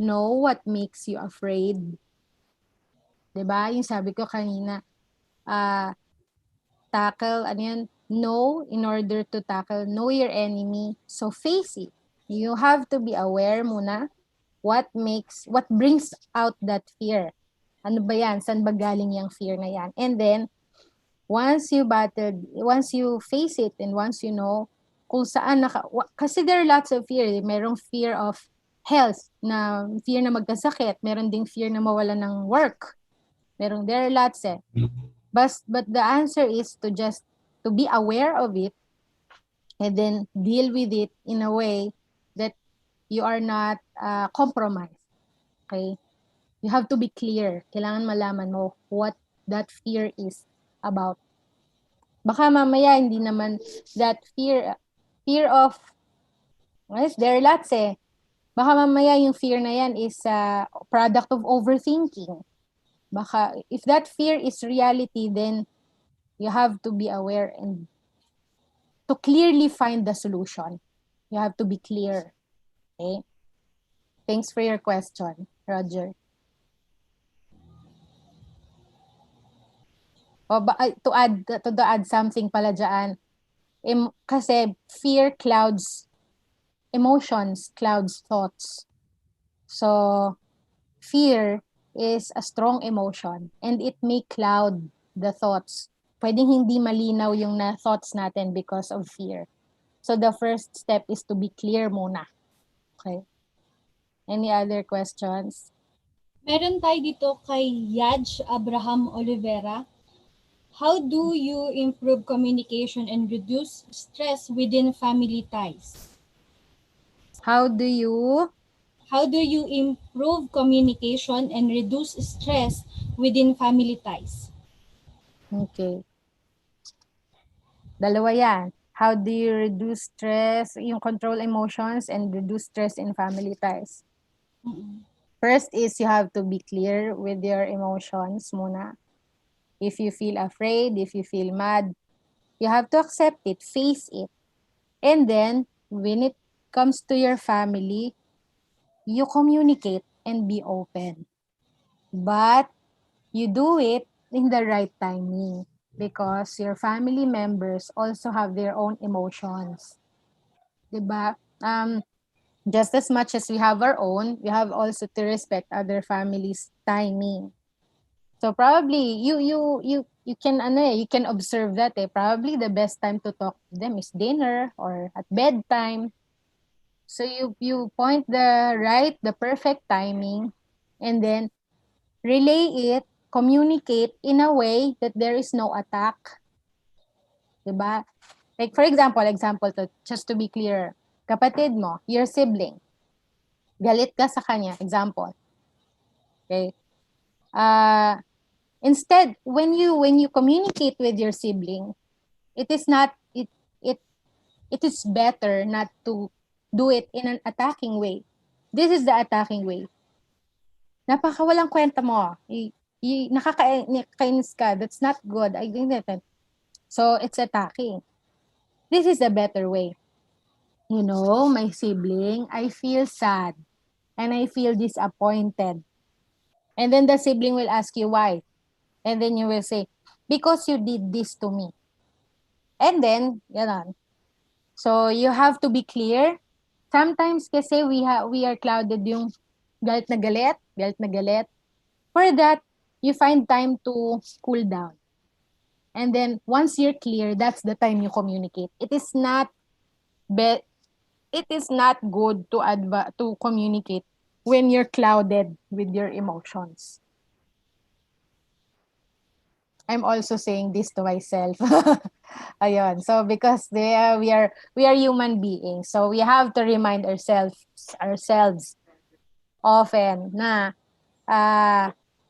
Speaker 2: know what makes you afraid. 'Di ba? Yung sabi ko kanina, tackle, ano yan? Know in order to tackle, know your enemy. So face it. You have to be aware muna what brings out that fear. Ano ba yan? Saan ba galing yung fear na yan? And then, once you face it and once you know kung saan kasi there are lots of fear. Merong fear of health, na fear na magkasakit. Meron ding fear na mawala ng work. There are lots eh. But the answer is to be aware of it and then deal with it in a way that you are not compromised. Okay? You have to be clear. Kailangan malaman mo what that fear is about. Baka mamaya hindi naman that fear of, yes, there are lots eh. Baka mamaya yung fear na yan is a product of overthinking. Baka if that fear is reality, then you have to be aware and to clearly find the solution. You have to be clear. Okay? Thanks for your question, Roger. To add something pala dyan, kasi fear clouds emotions, clouds thoughts. So, fear is a strong emotion and it may cloud the thoughts. Pwedeng hindi malinaw yung thoughts natin because of fear. So, the first step is to be clear muna. Okay? Any other questions?
Speaker 1: Meron tayo dito kay Yaj Abraham Olivera. How do you improve communication and reduce stress within family ties?
Speaker 2: How do you
Speaker 1: improve communication and reduce stress within family ties?
Speaker 2: Okay. Dalawa yan. How do you reduce stress, yung control emotions and reduce stress in family ties? First is you have to be clear with your emotions muna. If you feel afraid, if you feel mad, you have to accept it, face it. And then, when it comes to your family, you communicate and be open. But you do it in the right timing because your family members also have their own emotions. Diba? Just as much as we have our own, we have also to respect other families' timing. So probably you can observe that probably the best time to talk to them is dinner or at bedtime. So you point the perfect timing and then relay it, communicate in a way that there is no attack. Diba? Like for example just to be clear, kapatid mo, your sibling, galit ka sa kanya, example. Okay? Instead, when you communicate with your sibling, it is better not to do it in an attacking way. This is the attacking way. Napakawalang kwenta mo. Nakakainis ka. That's not good. I think that. So, it's attacking. This is a better way. You know, my sibling, I feel sad and I feel disappointed. And then the sibling will ask you why. And then you will say, because you did this to me. And then, yan. So, you have to be clear. Sometimes kasi we are clouded yung galit na galit. For that, you find time to cool down. And then, once you're clear, that's the time you communicate. It is not good to communicate when you're clouded with your emotions. I'm also saying this to myself. Ayun. So because we are human beings. So we have to remind ourselves often na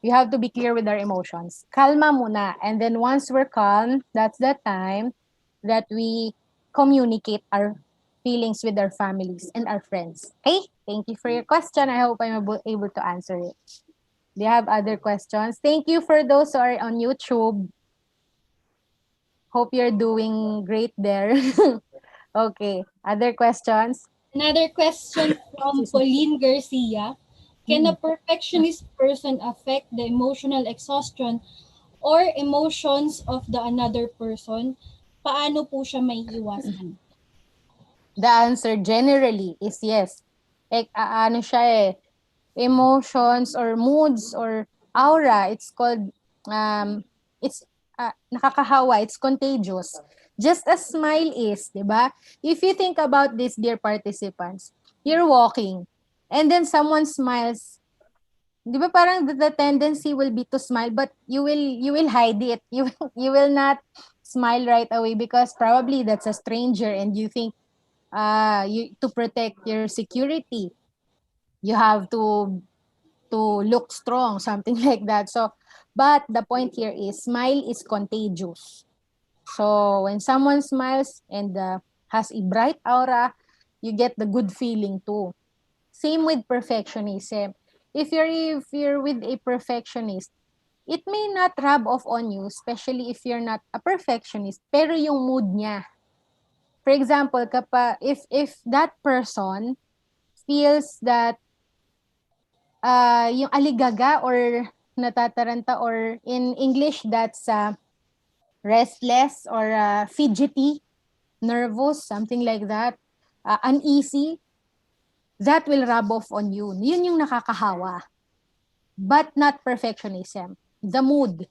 Speaker 2: we have to be clear with our emotions. Kalma muna. And then once we're calm, that's the time that we communicate our feelings with our families and our friends. Okay? Thank you for your question. I hope I'm able to answer it. Do you have other questions? Thank you for those who are on YouTube. Hope you're doing great there. Okay. Other questions?
Speaker 1: Another question from
Speaker 2: Excuse me.
Speaker 1: Pauline Garcia. Can a
Speaker 2: Mm.
Speaker 1: perfectionist person affect the emotional exhaustion or emotions of the another person? Paano po siya maiiwasan?
Speaker 2: The answer generally is yes. Ano siya emotions or moods or aura. It's called, it's nakakahawa. It's contagious. Just as smile is, di ba? If you think about this, dear participants, you're walking and then someone smiles. Di ba parang the tendency will be to smile but you will hide it. You will not smile right away because probably that's a stranger and you think you to protect your security you have to look strong, something like that. So but the point here is smile is contagious. So when someone smiles and has a bright aura, you get the good feeling too. Same with perfectionism. If you're with a perfectionist, it may not rub off on you, especially if you're not a perfectionist, pero yung mood niya. For example, if that person feels that yung aligaga or natataranta or in English that's restless or fidgety, nervous, something like that, uneasy, that will rub off on you. Yun yung nakakahawa. But not perfectionism. The mood.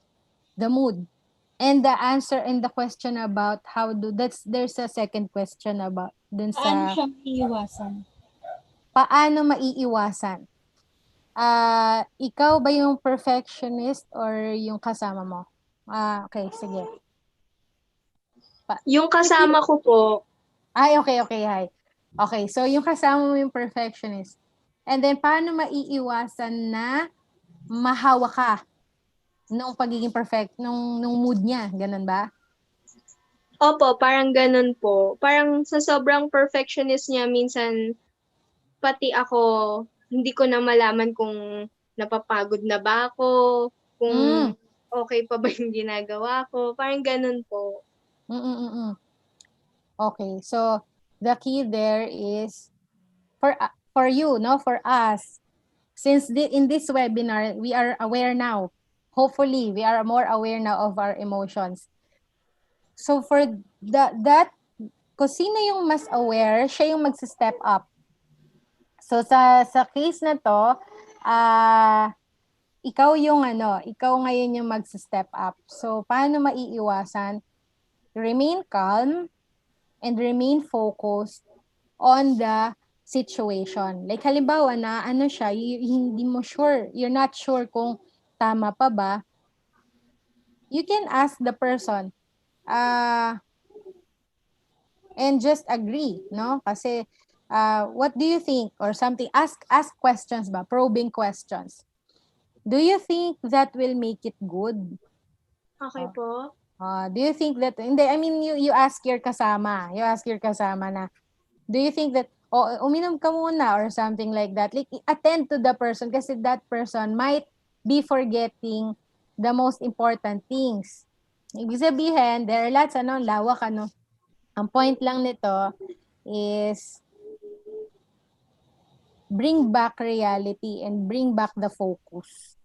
Speaker 2: The mood. And the answer and the question about there's a second question about dun
Speaker 1: Paano
Speaker 2: sa
Speaker 1: siya maiiwasan?
Speaker 2: paano maiiwasan. Ikaw ba yung perfectionist or yung kasama mo? Okay, sige.
Speaker 3: Yung kasama ko po,
Speaker 2: Ay, okay, hi. Okay, so yung kasama mo yung perfectionist. And then, paano maiiwasan na mahawa ka nung pagiging perfect, nung mood niya? Ganun ba?
Speaker 3: opo, parang ganun po. Parang sa sobrang perfectionist niya, minsan pati ako, hindi ko na malaman kung napapagod na ba ako, kung
Speaker 2: Mm.
Speaker 3: okay pa ba yung ginagawa ko. Parang ganun po.
Speaker 2: Mm. Okay, so the key there is for you, no, for us. Since in this webinar, we are aware now. Hopefully, we are more aware now of our emotions. So for that, kung sino yung mas aware, siya yung magsa-step up. So sa case na to, ikaw ngayon yung magsa-step up. So paano maiiwasan? Remain calm and remain focused on the situation. Like halimbawa na siya, hindi mo sure, you're not sure kung tama pa ba, you can ask the person, and just agree, no? Kasi, what do you think? Or something, ask questions ba? Probing questions. Do you think that will make it good?
Speaker 3: Okay po.
Speaker 2: Do you think that, hindi, I mean, you ask your kasama na, do you think that, uminom ka muna or something like that. Like, attend to the person kasi that person might be forgetting the most important things. Ibig sabihin, there are lots, lawak, Ang point lang nito is bring back reality and bring back the focus.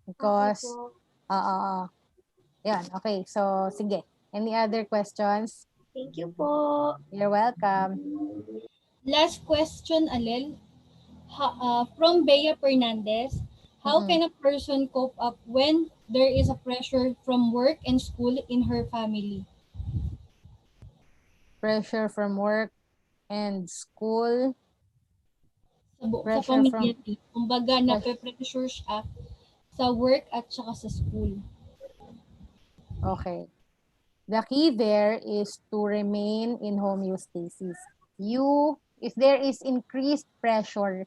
Speaker 2: Because, yan, okay. So, sige. Any other questions?
Speaker 3: Thank you po.
Speaker 2: You're welcome.
Speaker 1: Last question, Alel. From Bea Fernandez. How can a person cope up when there is a pressure from work and school in her family?
Speaker 2: Pressure from work and school.
Speaker 1: Sa
Speaker 2: Pressure
Speaker 1: pamilya
Speaker 2: from-
Speaker 1: niya. Kumbaga, nape-pressure siya sa work at saka sa school.
Speaker 2: Okay. The key there is to remain in homeostasis. If there is increased pressure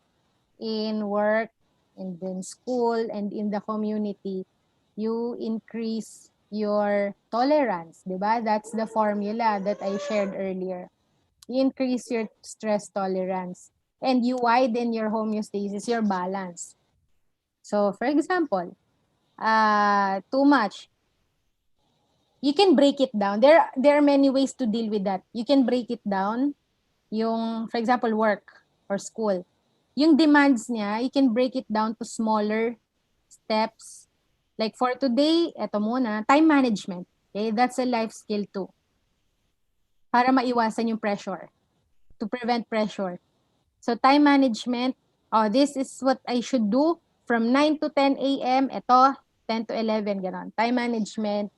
Speaker 2: in work and in school and in the community, you increase your tolerance, di ba? That's the formula that I shared earlier. You increase your stress tolerance and you widen your homeostasis, your balance. So, for example, too much, you can break it down. There are many ways to deal with that. You can break it down. Yung, for example, work or school. Yung demands niya, you can break it down to smaller steps. Like for today, eto muna, time management. Okay, that's a life skill too. Para maiwasan yung pressure. To prevent pressure. So time management, this is what I should do from 9 to 10 a.m. Ito, 10 to 11, ganon. Time management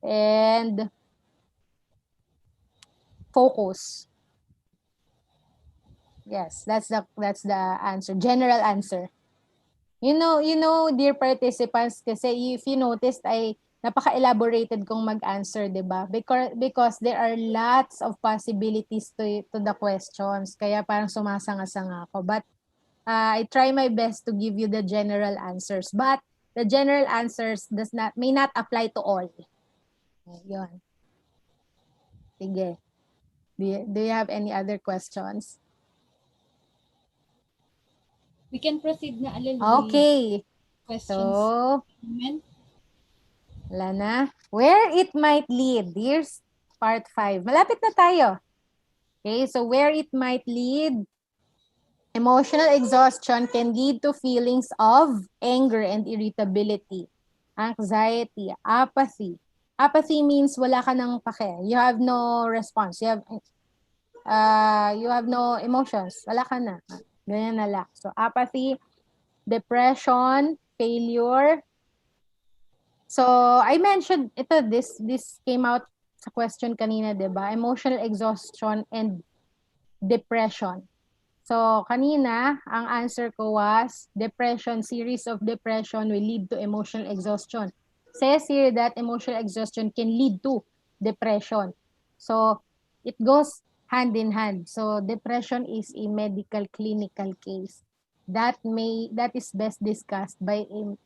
Speaker 2: and focus. Yes, that's the answer. General answer. You know, dear participants, kasi if you noticed, ay napaka-elaborated kong mag-answer, di ba? Because there are lots of possibilities to the questions. Kaya parang sumasanga-sanga ako. But I try my best to give you the general answers. But the general answers may not apply to all. Yun. Sige. Do you have any other questions?
Speaker 1: We can proceed na alin.
Speaker 2: Okay.
Speaker 1: Questions.
Speaker 2: So,
Speaker 1: Amen.
Speaker 2: wala na. Where it might lead. Here's part 5. Malapit na tayo. Okay, so where it might lead. Emotional exhaustion can lead to feelings of anger and irritability, anxiety, apathy. Apathy means wala ka nang pake. You have no response. You have no emotions. Wala ka na. Ganyan na lang. So, apathy, depression, failure. So, I mentioned, this came out sa question kanina, diba? Emotional exhaustion and depression. So, kanina, ang answer ko was, series of depression will lead to emotional exhaustion. Says here that emotional exhaustion can lead to depression. So, it goes hand in hand. So, depression is a medical clinical case that is best discussed by a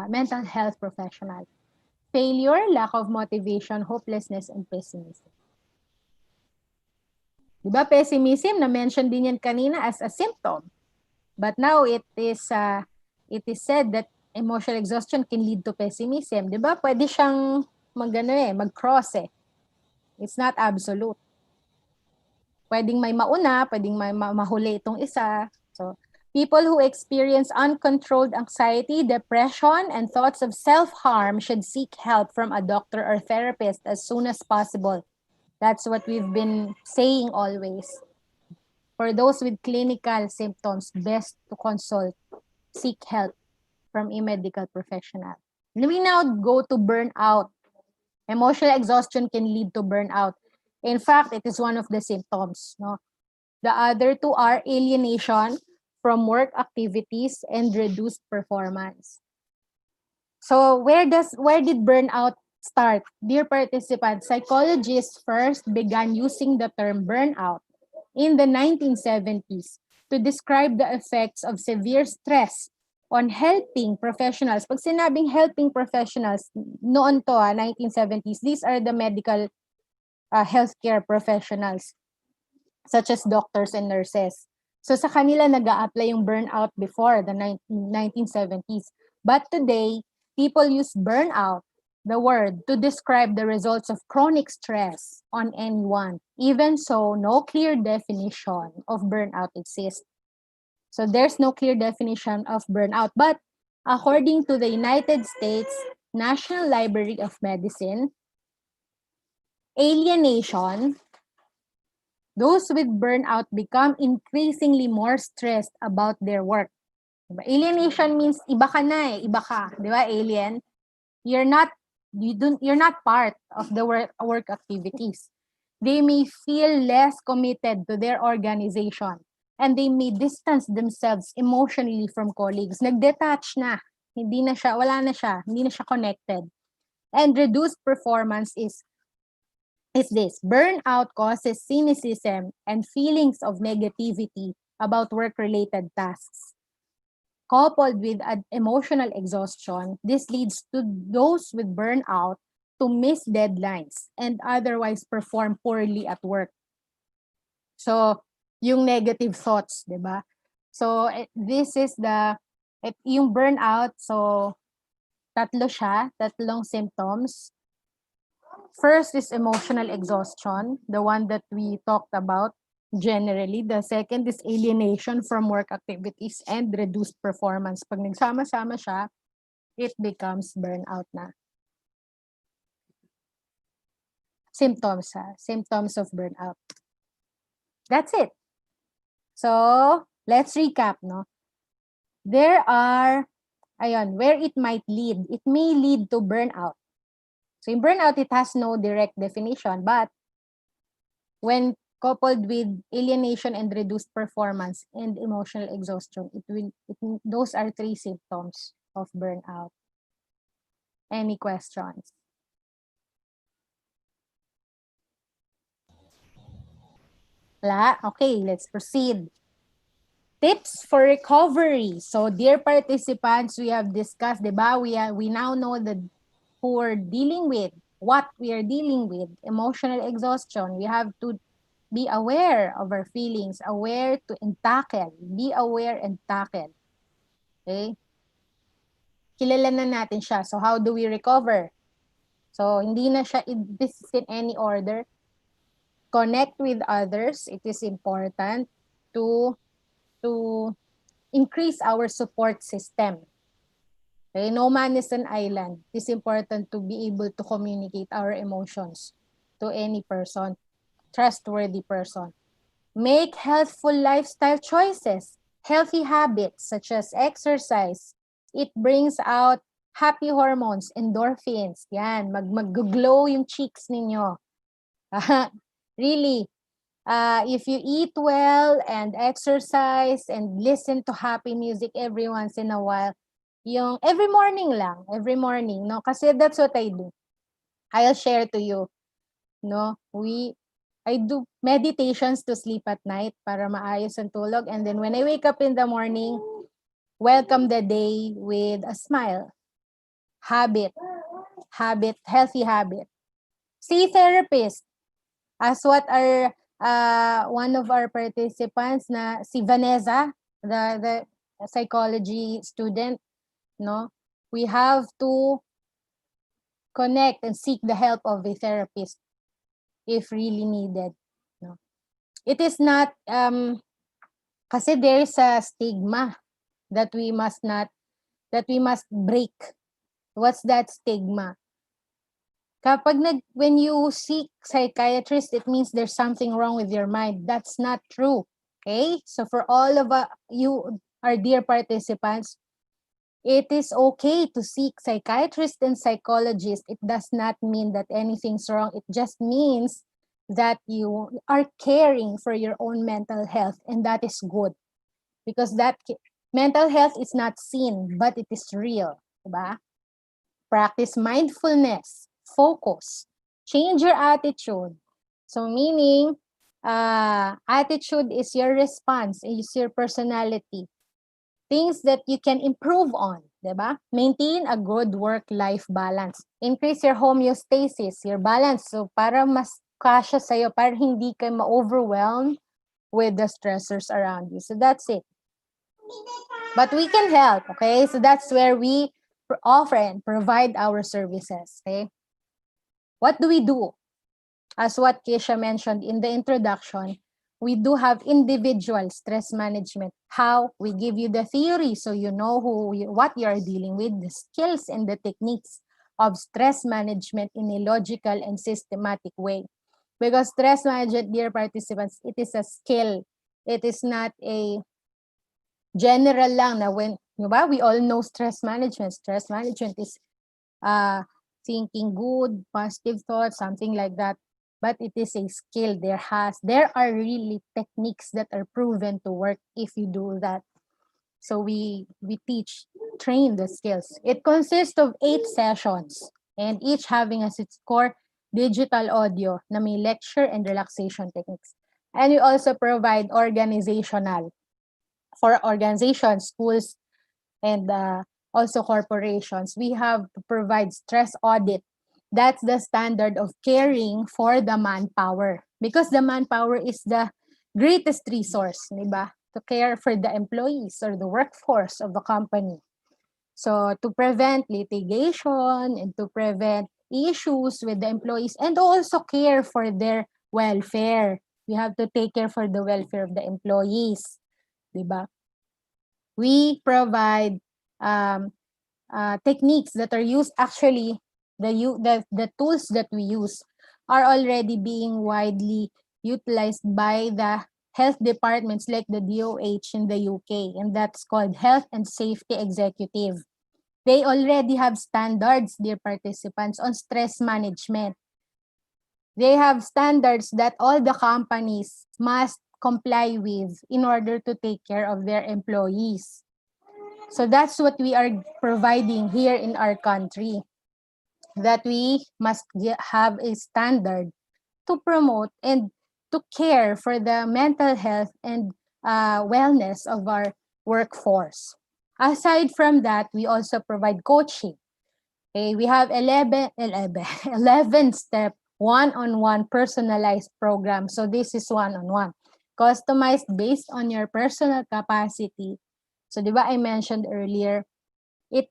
Speaker 2: mental health professional. Failure, lack of motivation, hopelessness, and pessimism. Diba, pessimism, na-mention din yan kanina as a symptom. But now, it is said that emotional exhaustion can lead to pessimism. Diba, pwede siyang mag-cross eh. It's not absolute. Pwedeng may mauna, pwedeng may mahuli itong isa. So, people who experience uncontrolled anxiety, depression, and thoughts of self-harm should seek help from a doctor or therapist as soon as possible. That's what we've been saying always. For those with clinical symptoms, best to consult, seek help from a medical professional. We now go to burnout. Emotional exhaustion can lead to burnout. In fact, it is one of the symptoms. No? The other two are alienation from work activities and reduced performance. So where did burnout start? Dear participants, psychologists first began using the term burnout in the 1970s to describe the effects of severe stress on helping professionals. Pag sinabing helping professionals, noon to 1970s, these are the medical healthcare professionals such as doctors and nurses. So sa kanila nag-a-apply yung burnout before the 1970s. But today, people use burnout, the word, to describe the results of chronic stress on anyone. Even so, no clear definition of burnout exists. So there's no clear definition of burnout. But according to the United States National Library of Medicine, alienation, those with burnout become increasingly more stressed about their work. Diba? Alienation means iba ka na eh, iba ka, 'di ba? Alien. You're not part of the work activities. They may feel less committed to their organization and they may distance themselves emotionally from colleagues. Nag-detach na. Wala na siya, hindi na siya connected. And reduced performance is this. Burnout causes cynicism and feelings of negativity about work-related tasks. Coupled with an emotional exhaustion, this leads to those with burnout to miss deadlines and otherwise perform poorly at work. So, yung negative thoughts, di ba? So, this is yung burnout. So, tatlong symptoms. First is emotional exhaustion, the one that we talked about generally. The second is alienation from work activities and reduced performance. Pag nagsama-sama siya, it becomes burnout na. Symptoms of burnout. That's it. So, let's recap, no? There are, where it might lead. It may lead to burnout. So in burnout, it has no direct definition, but when coupled with alienation and reduced performance and emotional exhaustion, those are 3 symptoms of burnout. Any questions? Wala? Okay, let's proceed. Tips for recovery. So dear participants, we have discussed, diba? We now know who we're dealing with, what we are dealing with, emotional exhaustion. We have to be aware of our feelings, aware to and tackle. Be aware and tackle. Okay? Kilala na natin siya. So how do we recover? So hindi na siya, this is in any order. Connect with others. It is important to increase our support system. Okay? No man is an island. It is important to be able to communicate our emotions to any person, trustworthy person. Make healthful lifestyle choices, healthy habits such as exercise. It brings out happy hormones, endorphins. Yan, mag-glow yung cheeks ninyo. Really, if you eat well and exercise and listen to happy music every once in a while, yung every morning, no? Kasi that's what I do. I'll share to you, no? I do meditations to sleep at night para maayos ang tulog. And then when I wake up in the morning, welcome the day with a smile. Healthy habit. See therapist. As what our one of our participants na si Vanessa, the psychology student, no? We have to connect and seek the help of a therapist if really needed. No? It is not, kasi there is a stigma that we must break. What's that stigma? When you seek psychiatrist, it means there's something wrong with your mind. That's not true. Okay? So for all of you, our dear participants, it is okay to seek psychiatrists and psychologists. It does not mean that anything's wrong. It just means that you are caring for your own mental health, and that is good. Because that mental health is not seen, but it is real. Diba? Practice mindfulness, focus, change your attitude. So meaning, attitude is your response, is your personality. Things that you can improve on, diba? Maintain a good work-life balance. Increase your homeostasis, your balance. So para mas kasya sa'yo, para hindi ka ma-overwhelmed with the stressors around you. So that's it. But we can help, okay? So that's where we offer and provide our services, okay? What do we do? As what Keisha mentioned in the introduction, we do have individual stress management. How? We give you the theory so you know what you are dealing with, the skills and the techniques of stress management in a logical and systematic way. Because stress management, dear participants, it is a skill. It is not a general lang na when, diba? We all know stress management. Stress management is thinking good, positive thoughts, something like that. But it is a skill. There are really techniques that are proven to work if you do that. So we train the skills. It consists of 8 sessions. and each having as its core digital audio na may lecture and relaxation techniques. And we also provide organizational for organizations, schools, and also corporations. We have to provide stress audit. That's the standard of caring for the manpower, because the manpower is the greatest resource, di ba? To care for the employees or the workforce of the company. So to prevent litigation and to prevent issues with the employees and also care for their welfare. We have to take care for the welfare of the employees, di ba? We provide techniques that are used. Actually, the tools that we use are already being widely utilized by the health departments like the DOH in the UK, and that's called Health and Safety Executive. They already have standards, dear participants, on stress management. They have standards that all the companies must comply with in order to take care of their employees. So that's what we are providing here in our country, that we must have a standard to promote and to care for the mental health and wellness of our workforce. Aside from that, we also provide coaching. Okay, we have 11-step one-on-one personalized program. So this is one-on-one, customized based on your personal capacity. So di ba I mentioned earlier, it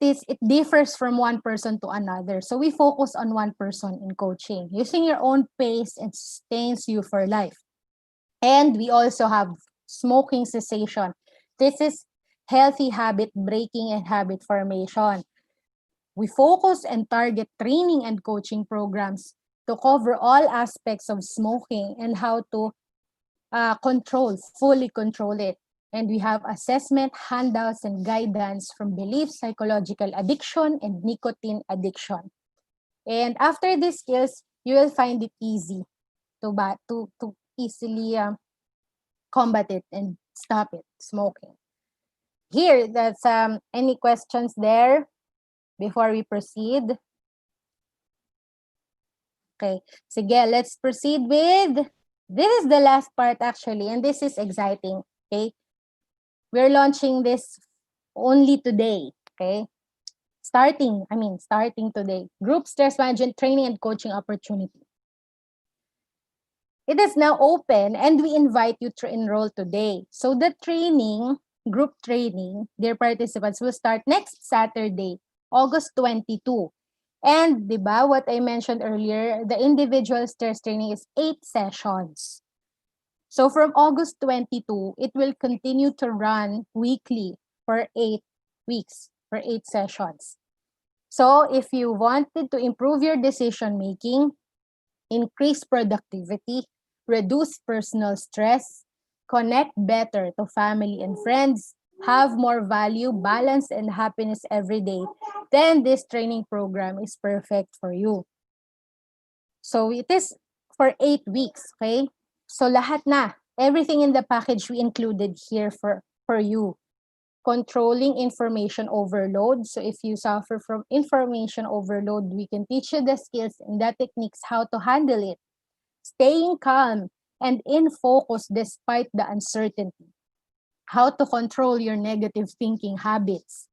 Speaker 2: differs from one person to another. So we focus on one person in coaching, using your own pace and sustains you for life. And we also have smoking cessation. This is healthy habit breaking and habit formation. We focus and target training and coaching programs to cover all aspects of smoking and how to fully control it. And we have assessment, handouts, and guidance from belief, psychological addiction, and nicotine addiction. And after these skills, you will find it easy to easily combat it and stop it, smoking. Here, that's any questions there before we proceed? Okay, sige, let's proceed with, this is the last part actually, and this is exciting, okay? We're launching this only today, okay? Starting today. Group stress management training and coaching opportunity. It is now open and we invite you to enroll today. So the training, group training, dear participants, will start next Saturday, August 22. And di ba, what I mentioned earlier, the individual stress training is 8 sessions. So from August 22, it will continue to run weekly for 8 weeks, for 8 sessions. So if you wanted to improve your decision making, increase productivity, reduce personal stress, connect better to family and friends, have more value, balance, and happiness every day, then this training program is perfect for you. So it is for 8 weeks, okay? So lahat na, everything in the package we included here for you. Controlling information overload. So if you suffer from information overload, we can teach you the skills and the techniques how to handle it. Staying calm and in focus despite the uncertainty. How to control your negative thinking habits.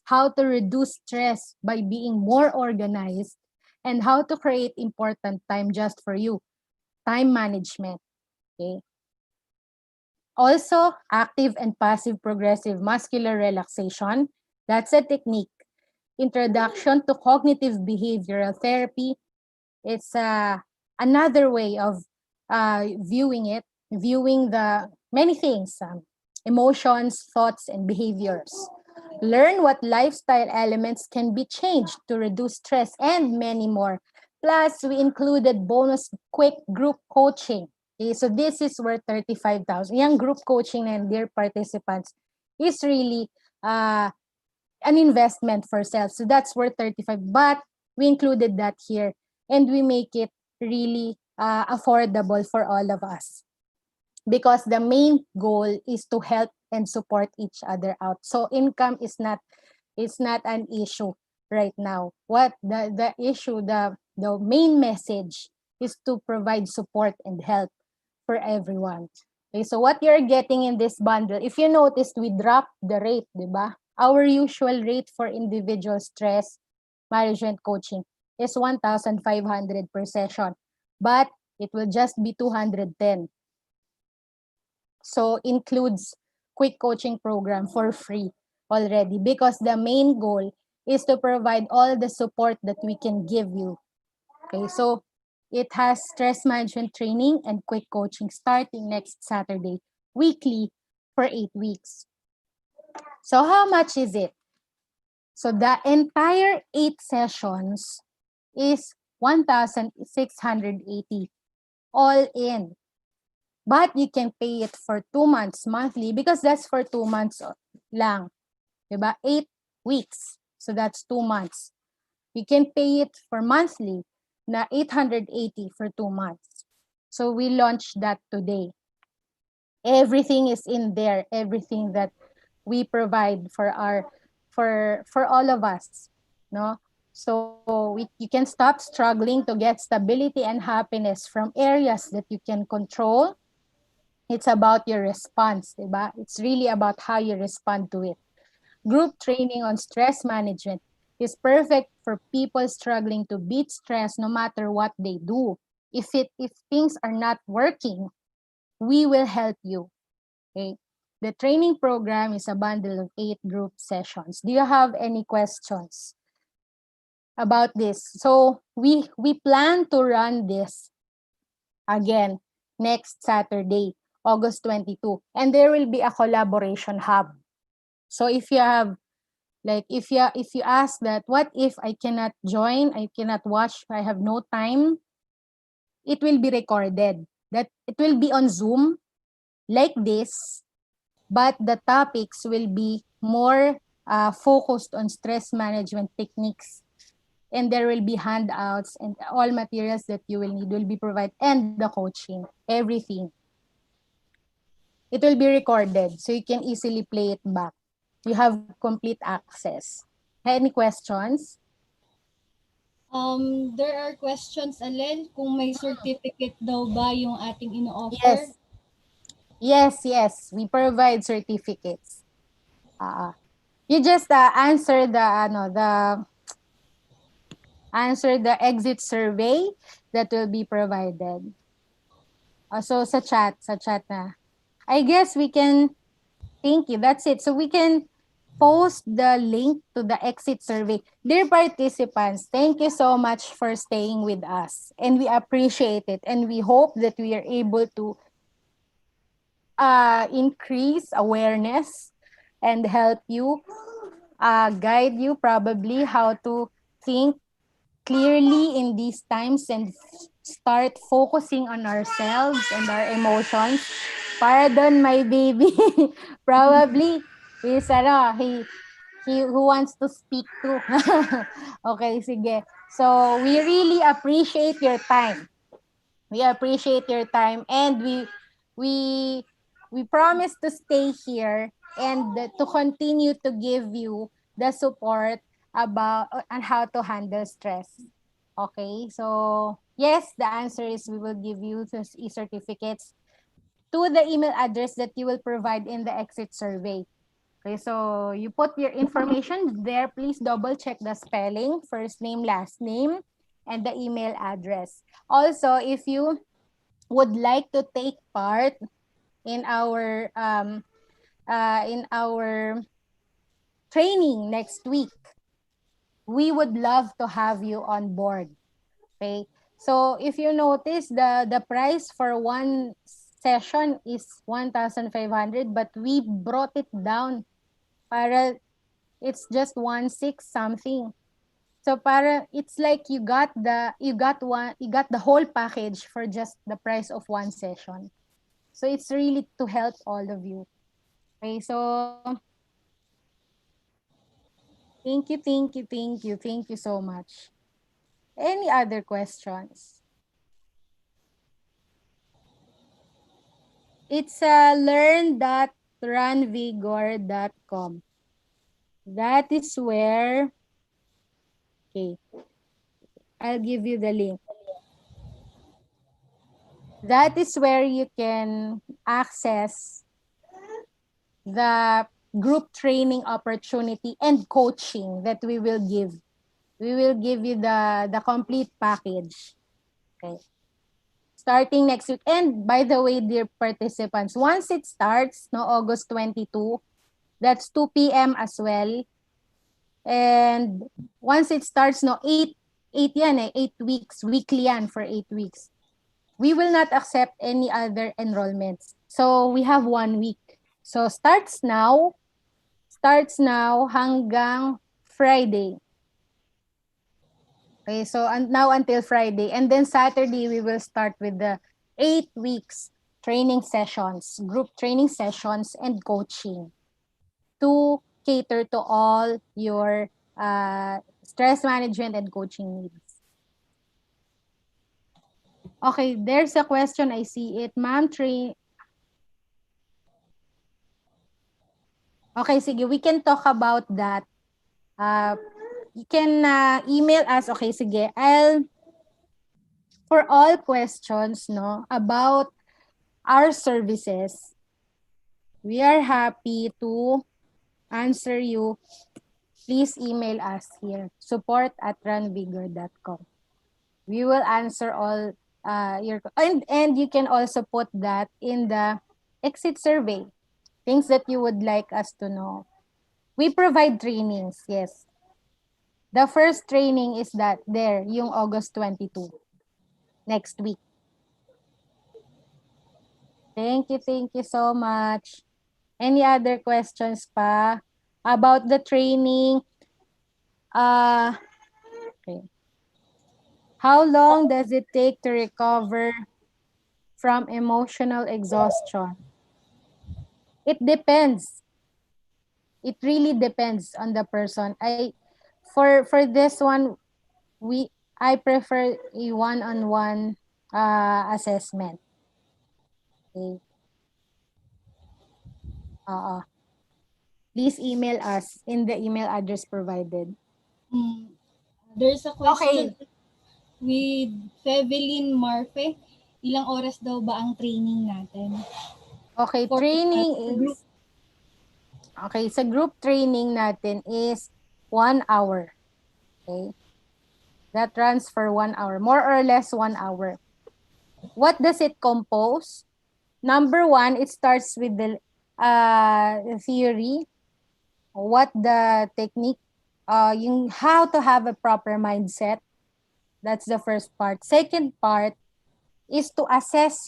Speaker 2: How to reduce stress by being more organized, and how to create important time just for you. Time management. Okay. Also, active and passive progressive muscular relaxation. That's a technique. Introduction to cognitive behavioral therapy. It's another way of viewing the many things, emotions, thoughts, and behaviors. Learn what lifestyle elements can be changed to reduce stress and many more. Plus, we included bonus quick group coaching. Okay, so this is worth 35,000. Yung group coaching and dear participants is really an investment for self. So that's worth 35. But we included that here and we make it really affordable for all of us. Because the main goal is to help and support each other out. So income is not an issue. right now. What the issue, the main message is to provide support and help for everyone. Okay, so what you're getting in this bundle, if you noticed, we dropped the rate, di ba? Our usual rate for individual stress management coaching is 1,500 per session, but it will just be 210. So includes quick coaching program for free already, because the main goal is to provide all the support that we can give you. Okay, so it has stress management training and quick coaching starting next Saturday, weekly for 8 weeks. So how much is it? So the entire 8 sessions is 1,680 all in. But you can pay it for 2 months monthly, because that's for 2 months lang. Diba? 8 weeks. So that's 2 months. You can pay it for monthly na 880 for 2 months. So we launched that today. Everything is in there. Everything that we provide for all of us, no? So you can stop struggling to get stability and happiness from areas that you can control. It's about your response, diba? It's really about how you respond to it. Group training on stress management is perfect for people struggling to beat stress no matter what they do. If things are not working, we will help you. Okay? The training program is a bundle of 8 group sessions. Do you have any questions about this? So we plan to run this again next Saturday, August 22. And there will be a collaboration hub. So if you have, like, if you ask that, what if I cannot join, I cannot watch, I have no time, it will be recorded. That it will be on Zoom like this, but the topics will be more focused on stress management techniques. And there will be handouts and all materials that you will need will be provided, and the coaching, everything. It will be recorded, so you can easily play it back. You have complete access. Any questions?
Speaker 1: There are questions, Alel, kung may certificate daw ba yung ating ino-offer.
Speaker 2: Yes. Yes. We provide certificates. You just answer the exit survey that will be provided. So sa chat na. I guess we can, thank you. That's it. So we can post the link to the exit survey. Dear participants, thank you so much for staying with us. And we appreciate it. And we hope that we are able to increase awareness and help you, guide you probably how to think clearly in these times and start focusing on ourselves and our emotions. Para doon, my baby, probably is he who wants to speak too. Okay, sige. So we really appreciate your time. We appreciate your time, and we promise to stay here and to continue to give you the support about on how to handle stress. Okay, so yes, the answer is we will give you those e-certificates to the email address that you will provide in the exit survey. Okay, so you put your information there. Please double check the spelling, first name, last name, and the email address. Also, if you would like to take part in our training next week, we would love to have you on board. Okay, so if you notice, the price for one session is 1,500, but we brought it down para it's just 1,600 something. So para it's like you got the whole package for just the price of one session. So it's really to help all of you. Okay, so thank you so much. Any other questions? It's learn.runvigor.com. That is where Okay. I'll give you the link. That is where you can access the group training opportunity and coaching that we will give. We will give you the complete package. Okay. Starting next week. And by the way, dear participants, once it starts, no, August 22, that's 2 p.m. as well. And once it starts, no, 8 yan 8 weeks, weekly yan for 8 weeks. We will not accept any other enrollments. So we have 1 week. So starts now hanggang Friday. Okay, so now until Friday. And then Saturday, we will start with the 8 weeks training sessions, group training sessions, and coaching to cater to all your stress management and coaching needs. Okay, there's a question. I see it. Ma'am, Okay, sige. We can talk about that. You can email us. Okay, sige. For all questions, no, about our services, we are happy to answer you. Please email us here, support@runvigor.com. We will answer all your, and you can also put that in the exit survey, things that you would like us to know. We provide trainings, yes. The first training is that there, yung August 22, next week. Thank you so much. Any other questions pa about the training? Okay. How long does it take to recover from emotional exhaustion? It depends. It really depends on the person. For this one, I prefer a one-on-one assessment. Okay. Please email us in the email address provided.
Speaker 1: There's a question
Speaker 2: Okay.
Speaker 1: with Fevelin Marfe. Ilang oras daw ba ang training natin?
Speaker 2: Okay, sa group training natin is 1 hour. Okay. That runs for 1 hour, more or less 1 hour. What does it compose? Number one, it starts with the theory, what the technique, how to have a proper mindset. That's the first part. Second part is to assess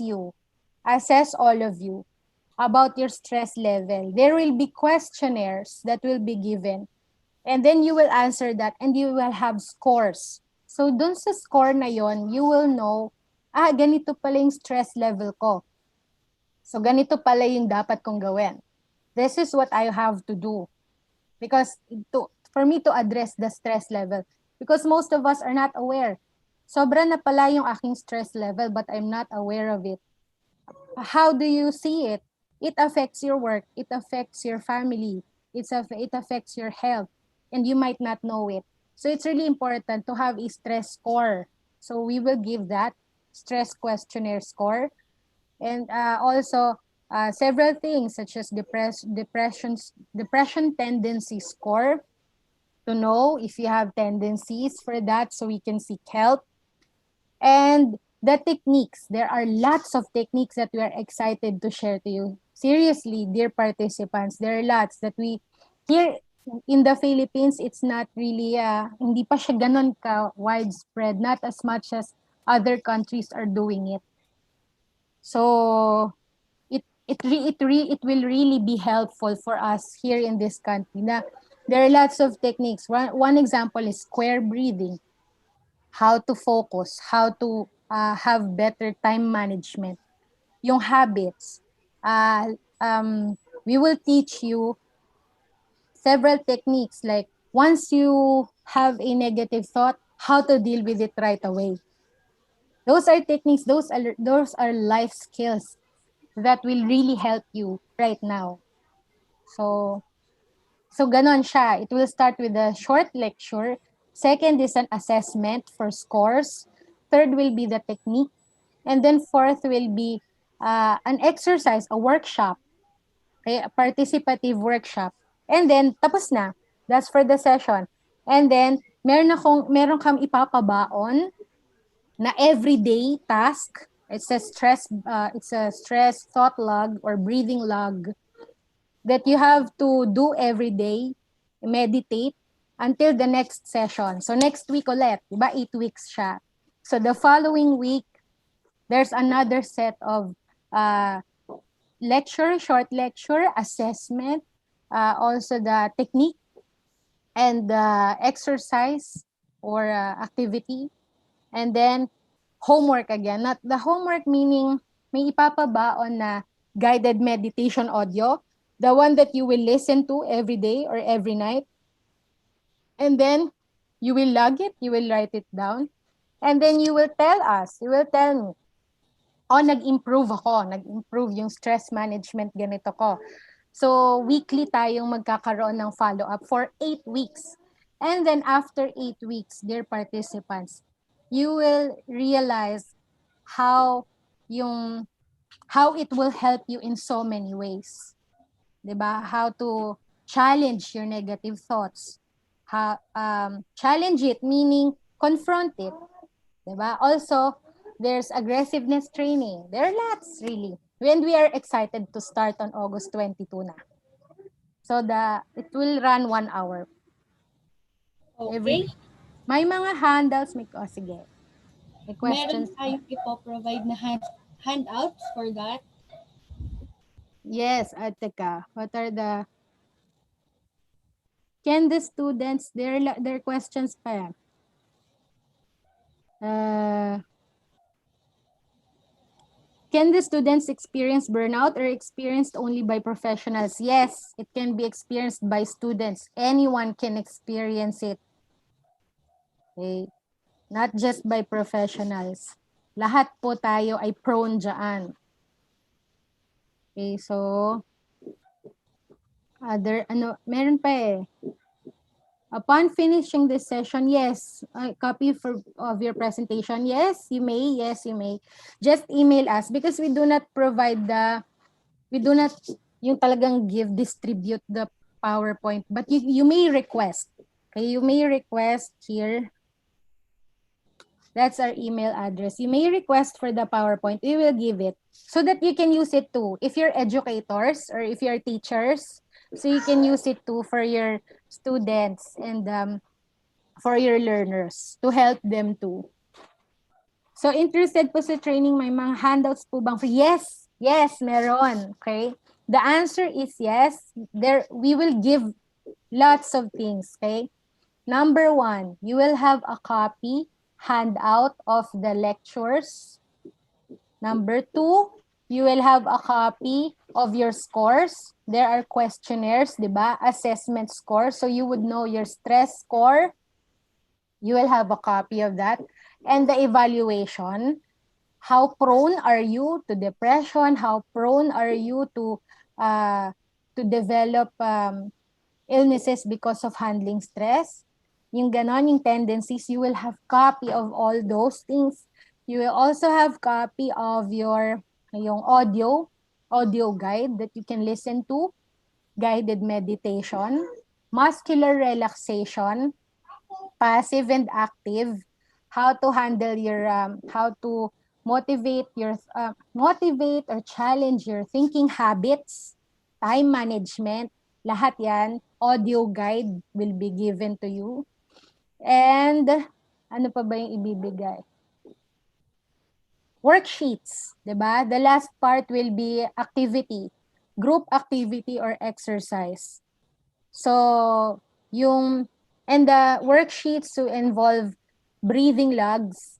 Speaker 2: all of you about your stress level. There will be questionnaires that will be given. And then you will answer that and you will have scores. So dun sa score na yon, you will know, ganito pala yung stress level ko. So ganito pala yung dapat kong gawin. This is what I have to do. Because for me to address the stress level. Because most of us are not aware. Sobra na pala yung aking stress level but I'm not aware of it. How do you see it? It affects your work. It affects your family. It affects your health. And you might not know it. So it's really important to have a stress score. So we will give that stress questionnaire score. And also several things such as depression tendency score, to know if you have tendencies for that so we can seek help. And the techniques, there are lots of techniques that we are excited to share to you. Seriously, dear participants, there are lots that we, here in the Philippines, it's not really, hindi pa siya ganon ka widespread, not as much as other countries are doing it. So it will really be helpful for us here in this country. Na there are lots of techniques. One example is square breathing, how to focus, how to have better time management, yung habits. We will teach you several techniques, like once you have a negative thought, how to deal with it right away. Those are techniques, those are life skills that will really help you right now. So ganon siya. It will start with a short lecture. Second is an assessment for scores. Third will be the technique. And then fourth will be an exercise, a workshop, okay, a participative workshop. And then, tapos na. That's for the session. And then, meron kang ipapabaon na everyday task. It's a stress thought log or breathing log that you have to do every day, meditate until the next session. So next week ulit, diba? 8 weeks siya. So the following week, there's another set of short lecture, assessment, also the technique and exercise or activity. And then homework again. Not the homework meaning may ipapabaon na guided meditation audio, the one that you will listen to every day or every night. And then you will log it, you will write it down. And then you will tell me, nag-improve yung stress management, ganito ko. So, weekly tayong magkakaroon ng follow-up for 8 weeks. And then after 8 weeks, dear participants, you will realize how it will help you in so many ways. Diba? How to challenge your negative thoughts. Challenge it, meaning confront it. Diba? Also, there's aggressiveness training. There are lots, really. When we are excited to start on August 22 na. So, it will run 1 hour.
Speaker 1: Okay.
Speaker 2: May mga handouts. Sige. May questions.
Speaker 1: Meron tayong ipoprovide na handouts for that.
Speaker 2: Yes, teka. What are the... Can the students... Their questions pa. Can the students experience burnout or experienced only by professionals? Yes, it can be experienced by students. Anyone can experience it. Okay? Not just by professionals. Lahat po tayo ay prone dyan. Okay, so meron pa eh. Upon finishing this session, yes, a copy of your presentation. Yes, you may. Just email us because we do not yung talagang distribute the PowerPoint, but you may request. Okay, you may request here. That's our email address. You may request for the PowerPoint. We will give it so that you can use it too. If you're educators or if you're teachers, so you can use it too for your students and for your learners to help them too. So interested po sa training, may mga handouts po bang? Yes, meron. Okay. The answer is yes. We will give lots of things. Okay. Number 1, you will have a copy handout of the lectures. Number 2, you will have a copy of your scores. There are questionnaires, diba? Assessment scores. So you would know your stress score. You will have a copy of that. And the evaluation. How prone are you to depression? How prone are you to develop illnesses because of handling stress? Yung ganon, yung tendencies, you will have copy of all those things. You will also have copy of yung audio guide that you can listen to, guided meditation, muscular relaxation, passive and active, how to handle how to motivate or challenge your thinking habits, time management, lahat yan, audio guide will be given to you. And ano pa ba yung ibibigay? Worksheets, diba? The last part will be activity, group activity or exercise. So, and the worksheets to involve breathing logs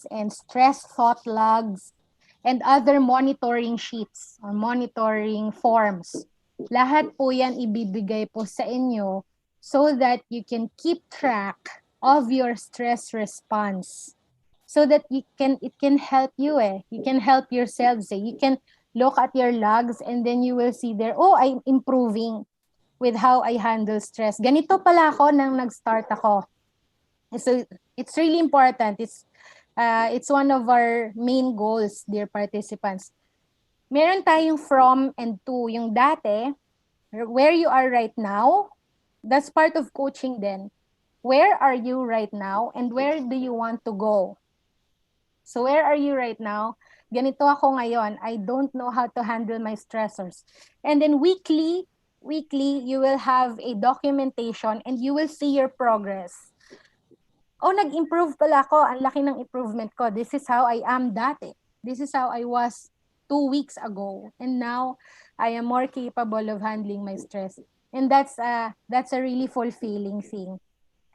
Speaker 2: and stress thought logs and other monitoring sheets or monitoring forms. Lahat po yan ibibigay po sa inyo so that you can keep track of your stress response. So that it can help you You can help yourselves You can look at your logs and then you will see there, I'm improving. with how I handle stress. Ganito pala ako nang nag-start ako. So it's really important. It's one of our main goals, dear participants. Meron tayong from and to. Yung dati, where you are right now, that's part of coaching then. Where are you right now and where do you want to go? So where are you right now? Ganito ako ngayon. I don't know how to handle my stressors. And then weekly, you will have a documentation and you will see your progress. Oh, nag-improve pala ako. Ang laki ng improvement ko. This is how I am dati. This is how I was 2 weeks ago. And now, I am more capable of handling my stress. And that's a really fulfilling thing.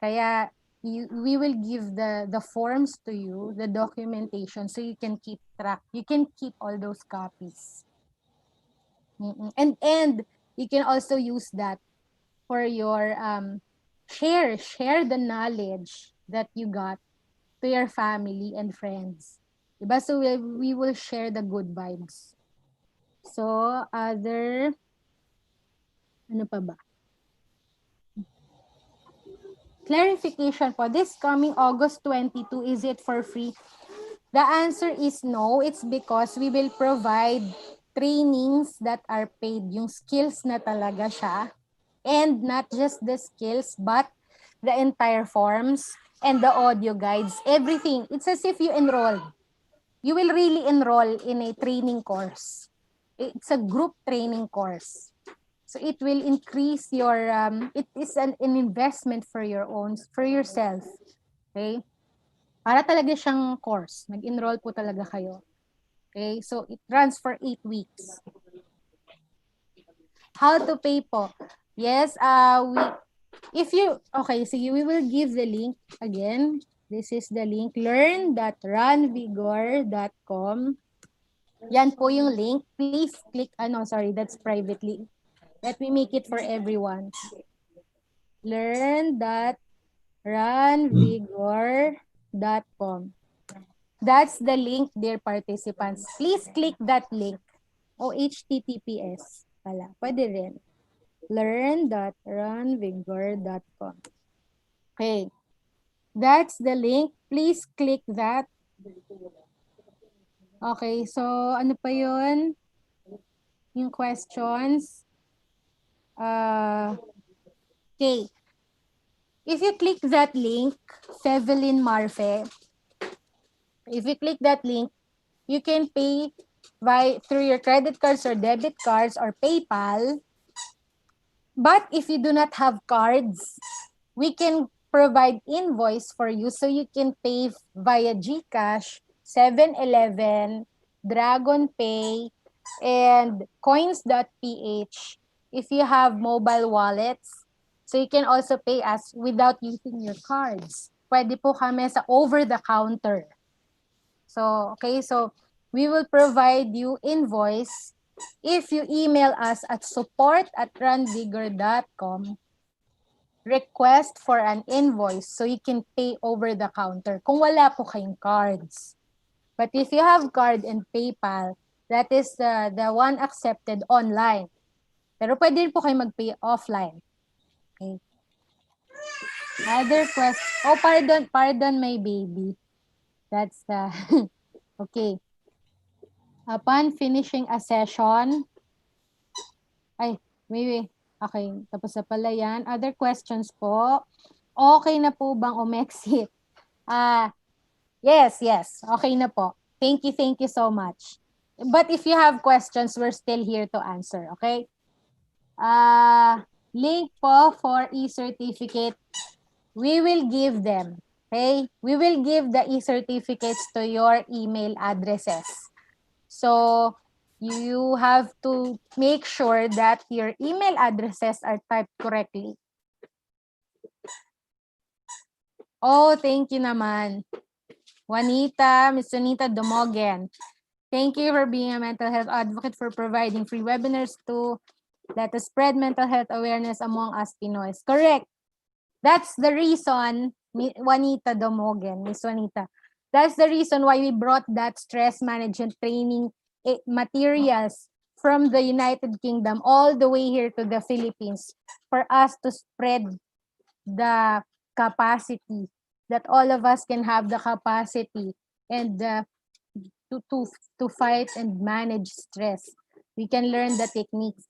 Speaker 2: Kaya, we will give the forms to you, the documentation, so you can keep track. You can keep all those copies. And you can also use that for your share the knowledge that you got to your family and friends. Diba? So we will share the good vibes. So ano pa ba? Clarification po, this coming August 22, is it for free? The answer is no. It's because we will provide trainings that are paid. Yung skills na talaga siya. And not just the skills, but the entire forms and the audio guides, everything. It's as if you enroll. You will really enroll in a training course. It's a group training course. So it will increase your, it is an investment for yourself. Okay? Para talaga siyang course. Nag-enroll po talaga kayo. Okay? So it runs for 8 weeks. How to pay po? Yes, we will give the link again. This is the link, learn.runvigor.com. Yan po yung link. Please click, that's privately. Let me make it for everyone. Learn.runvigor.com. That's the link, dear participants. Please click that link. O HTTPS pala. Pwede rin. learn.runvigor.com. Okay. That's the link. Please click that. Okay, so ano pa yun? Yung questions. Okay. If you click that link, Fevelin Marfe, if you click that link, you can pay through your credit cards or debit cards or PayPal. But if you do not have cards, we can provide invoice for you so you can pay via GCash, 7-Eleven, Dragon Pay, and coins.ph if you have mobile wallets. So you can also pay us without using your cards. Pwede po kami sa over-the-counter. So, okay, so we will provide you invoice if you email us at support@runvigor.com, request for an invoice so you can pay over the counter kung wala po kayong cards. But if you have card and PayPal, that is the one accepted online. Pero pwede rin po kayo mag-pay offline. Okay. Other question. Oh, pardon my baby. That's okay. Upon finishing a session, maybe, okay, tapos na pala yan. Other questions po? Okay na po bang umexit? Yes, okay na po. Thank you so much. But if you have questions, we're still here to answer, okay? Link po for e-certificate, we will give them, okay? We will give the e-certificates to your email addresses. So, you have to make sure that your email addresses are typed correctly. Oh, thank you naman. Miss Juanita Domogen. Thank you for being a mental health advocate, for providing free webinars to let us spread mental health awareness among us Pinoys. Correct. That's the reason, Juanita Domogen, Miss Juanita. That's the reason why we brought that stress management training materials from the United Kingdom all the way here to the Philippines for us to spread the capacity, that all of us can have the capacity and to fight and manage stress. We can learn the techniques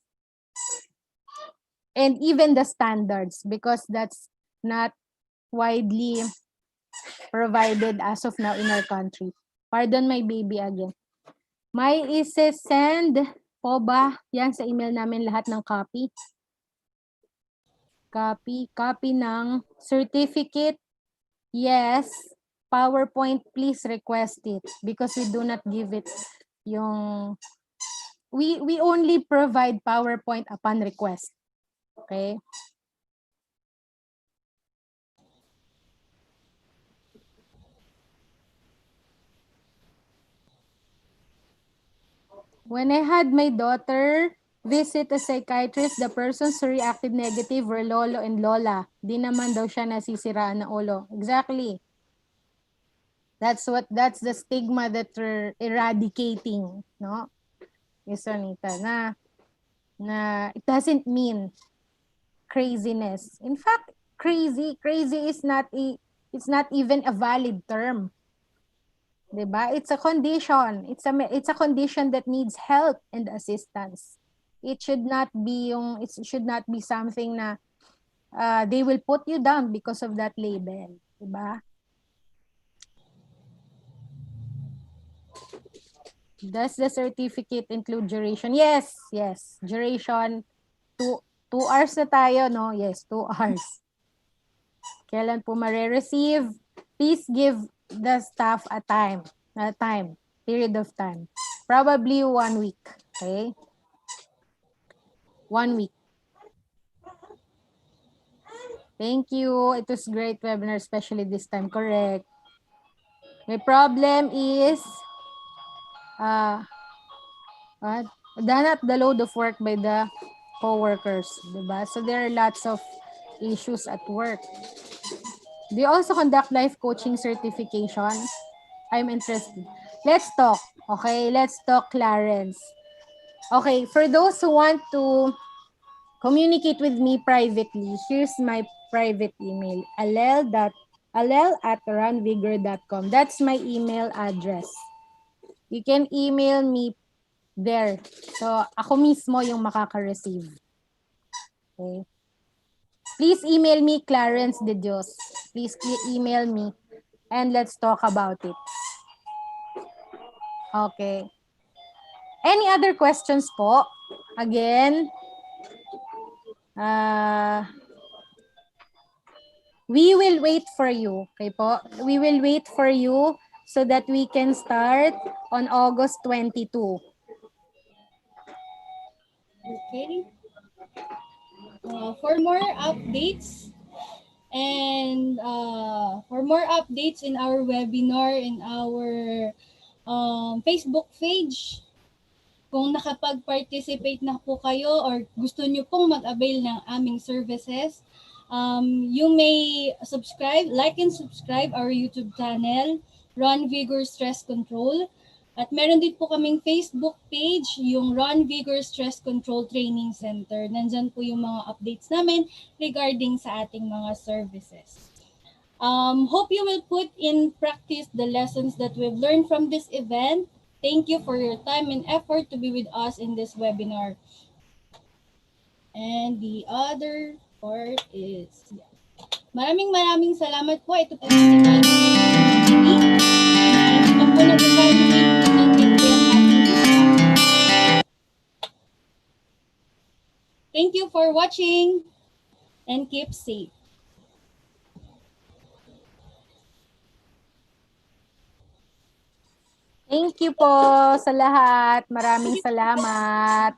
Speaker 2: and even the standards, because that's not widely provided as of now in our country. Pardon my baby again. May ise-send po ba yan sa email namin lahat ng copy? Copy ng certificate? Yes. PowerPoint, please request it because we do not give it yung... We only provide PowerPoint upon request. Okay? When I had my daughter visit a psychiatrist, the persons who reacted negative were lolo and lola. Di naman daw siya nasisiraan ng ulo. Exactly. That's the stigma that we're eradicating, no? Yes, Anita, na it doesn't mean craziness. In fact, crazy is not it's not even a valid term. Diba? It's a condition. It's a condition that needs help and assistance. It should not be something na they will put you down because of that label. Diba? Does the certificate include duration? Yes. Duration, 2 hours na tayo, no? Yes, 2 hours. Kailan po mare-receive? Please give the staff a period of time. Probably 1 week. Okay? 1 week. Thank you. It was great webinar, especially this time. Correct. My problem is not the load of work by the co-workers. Diba? So there are lots of issues at work. Do you also conduct life coaching certification? I'm interested. Let's talk. Okay, let's talk, Clarence. Okay, for those who want to communicate with me privately, here's my private email, alel@runvigor.com. That's my email address. You can email me there. So, ako mismo yung makaka-receive. Okay. Please email me, Clarence De Dios. Please email me and let's talk about it. Okay. Any other questions po? Again, we will wait for you. Okay po? We will wait for you so that we can start on August 22.
Speaker 1: Okay. For more updates and in our webinar, in our Facebook page, kung nakapag-participate na po kayo or gusto nyo pong mag-avail ng aming services, you may like and subscribe our YouTube channel, Run Vigor Stress Control. At meron din po kaming Facebook page, yung Run Vigor Stress Control Training Center. Nandyan po yung mga updates namin regarding sa ating mga services. Hope you will put in practice the lessons that we've learned from this event. Thank you for your time and effort to be with us in this webinar. And the other part is, maraming salamat po. Ito po si Mike. And po thank you for watching and keep safe.
Speaker 2: Thank you po sa lahat. Maraming salamat.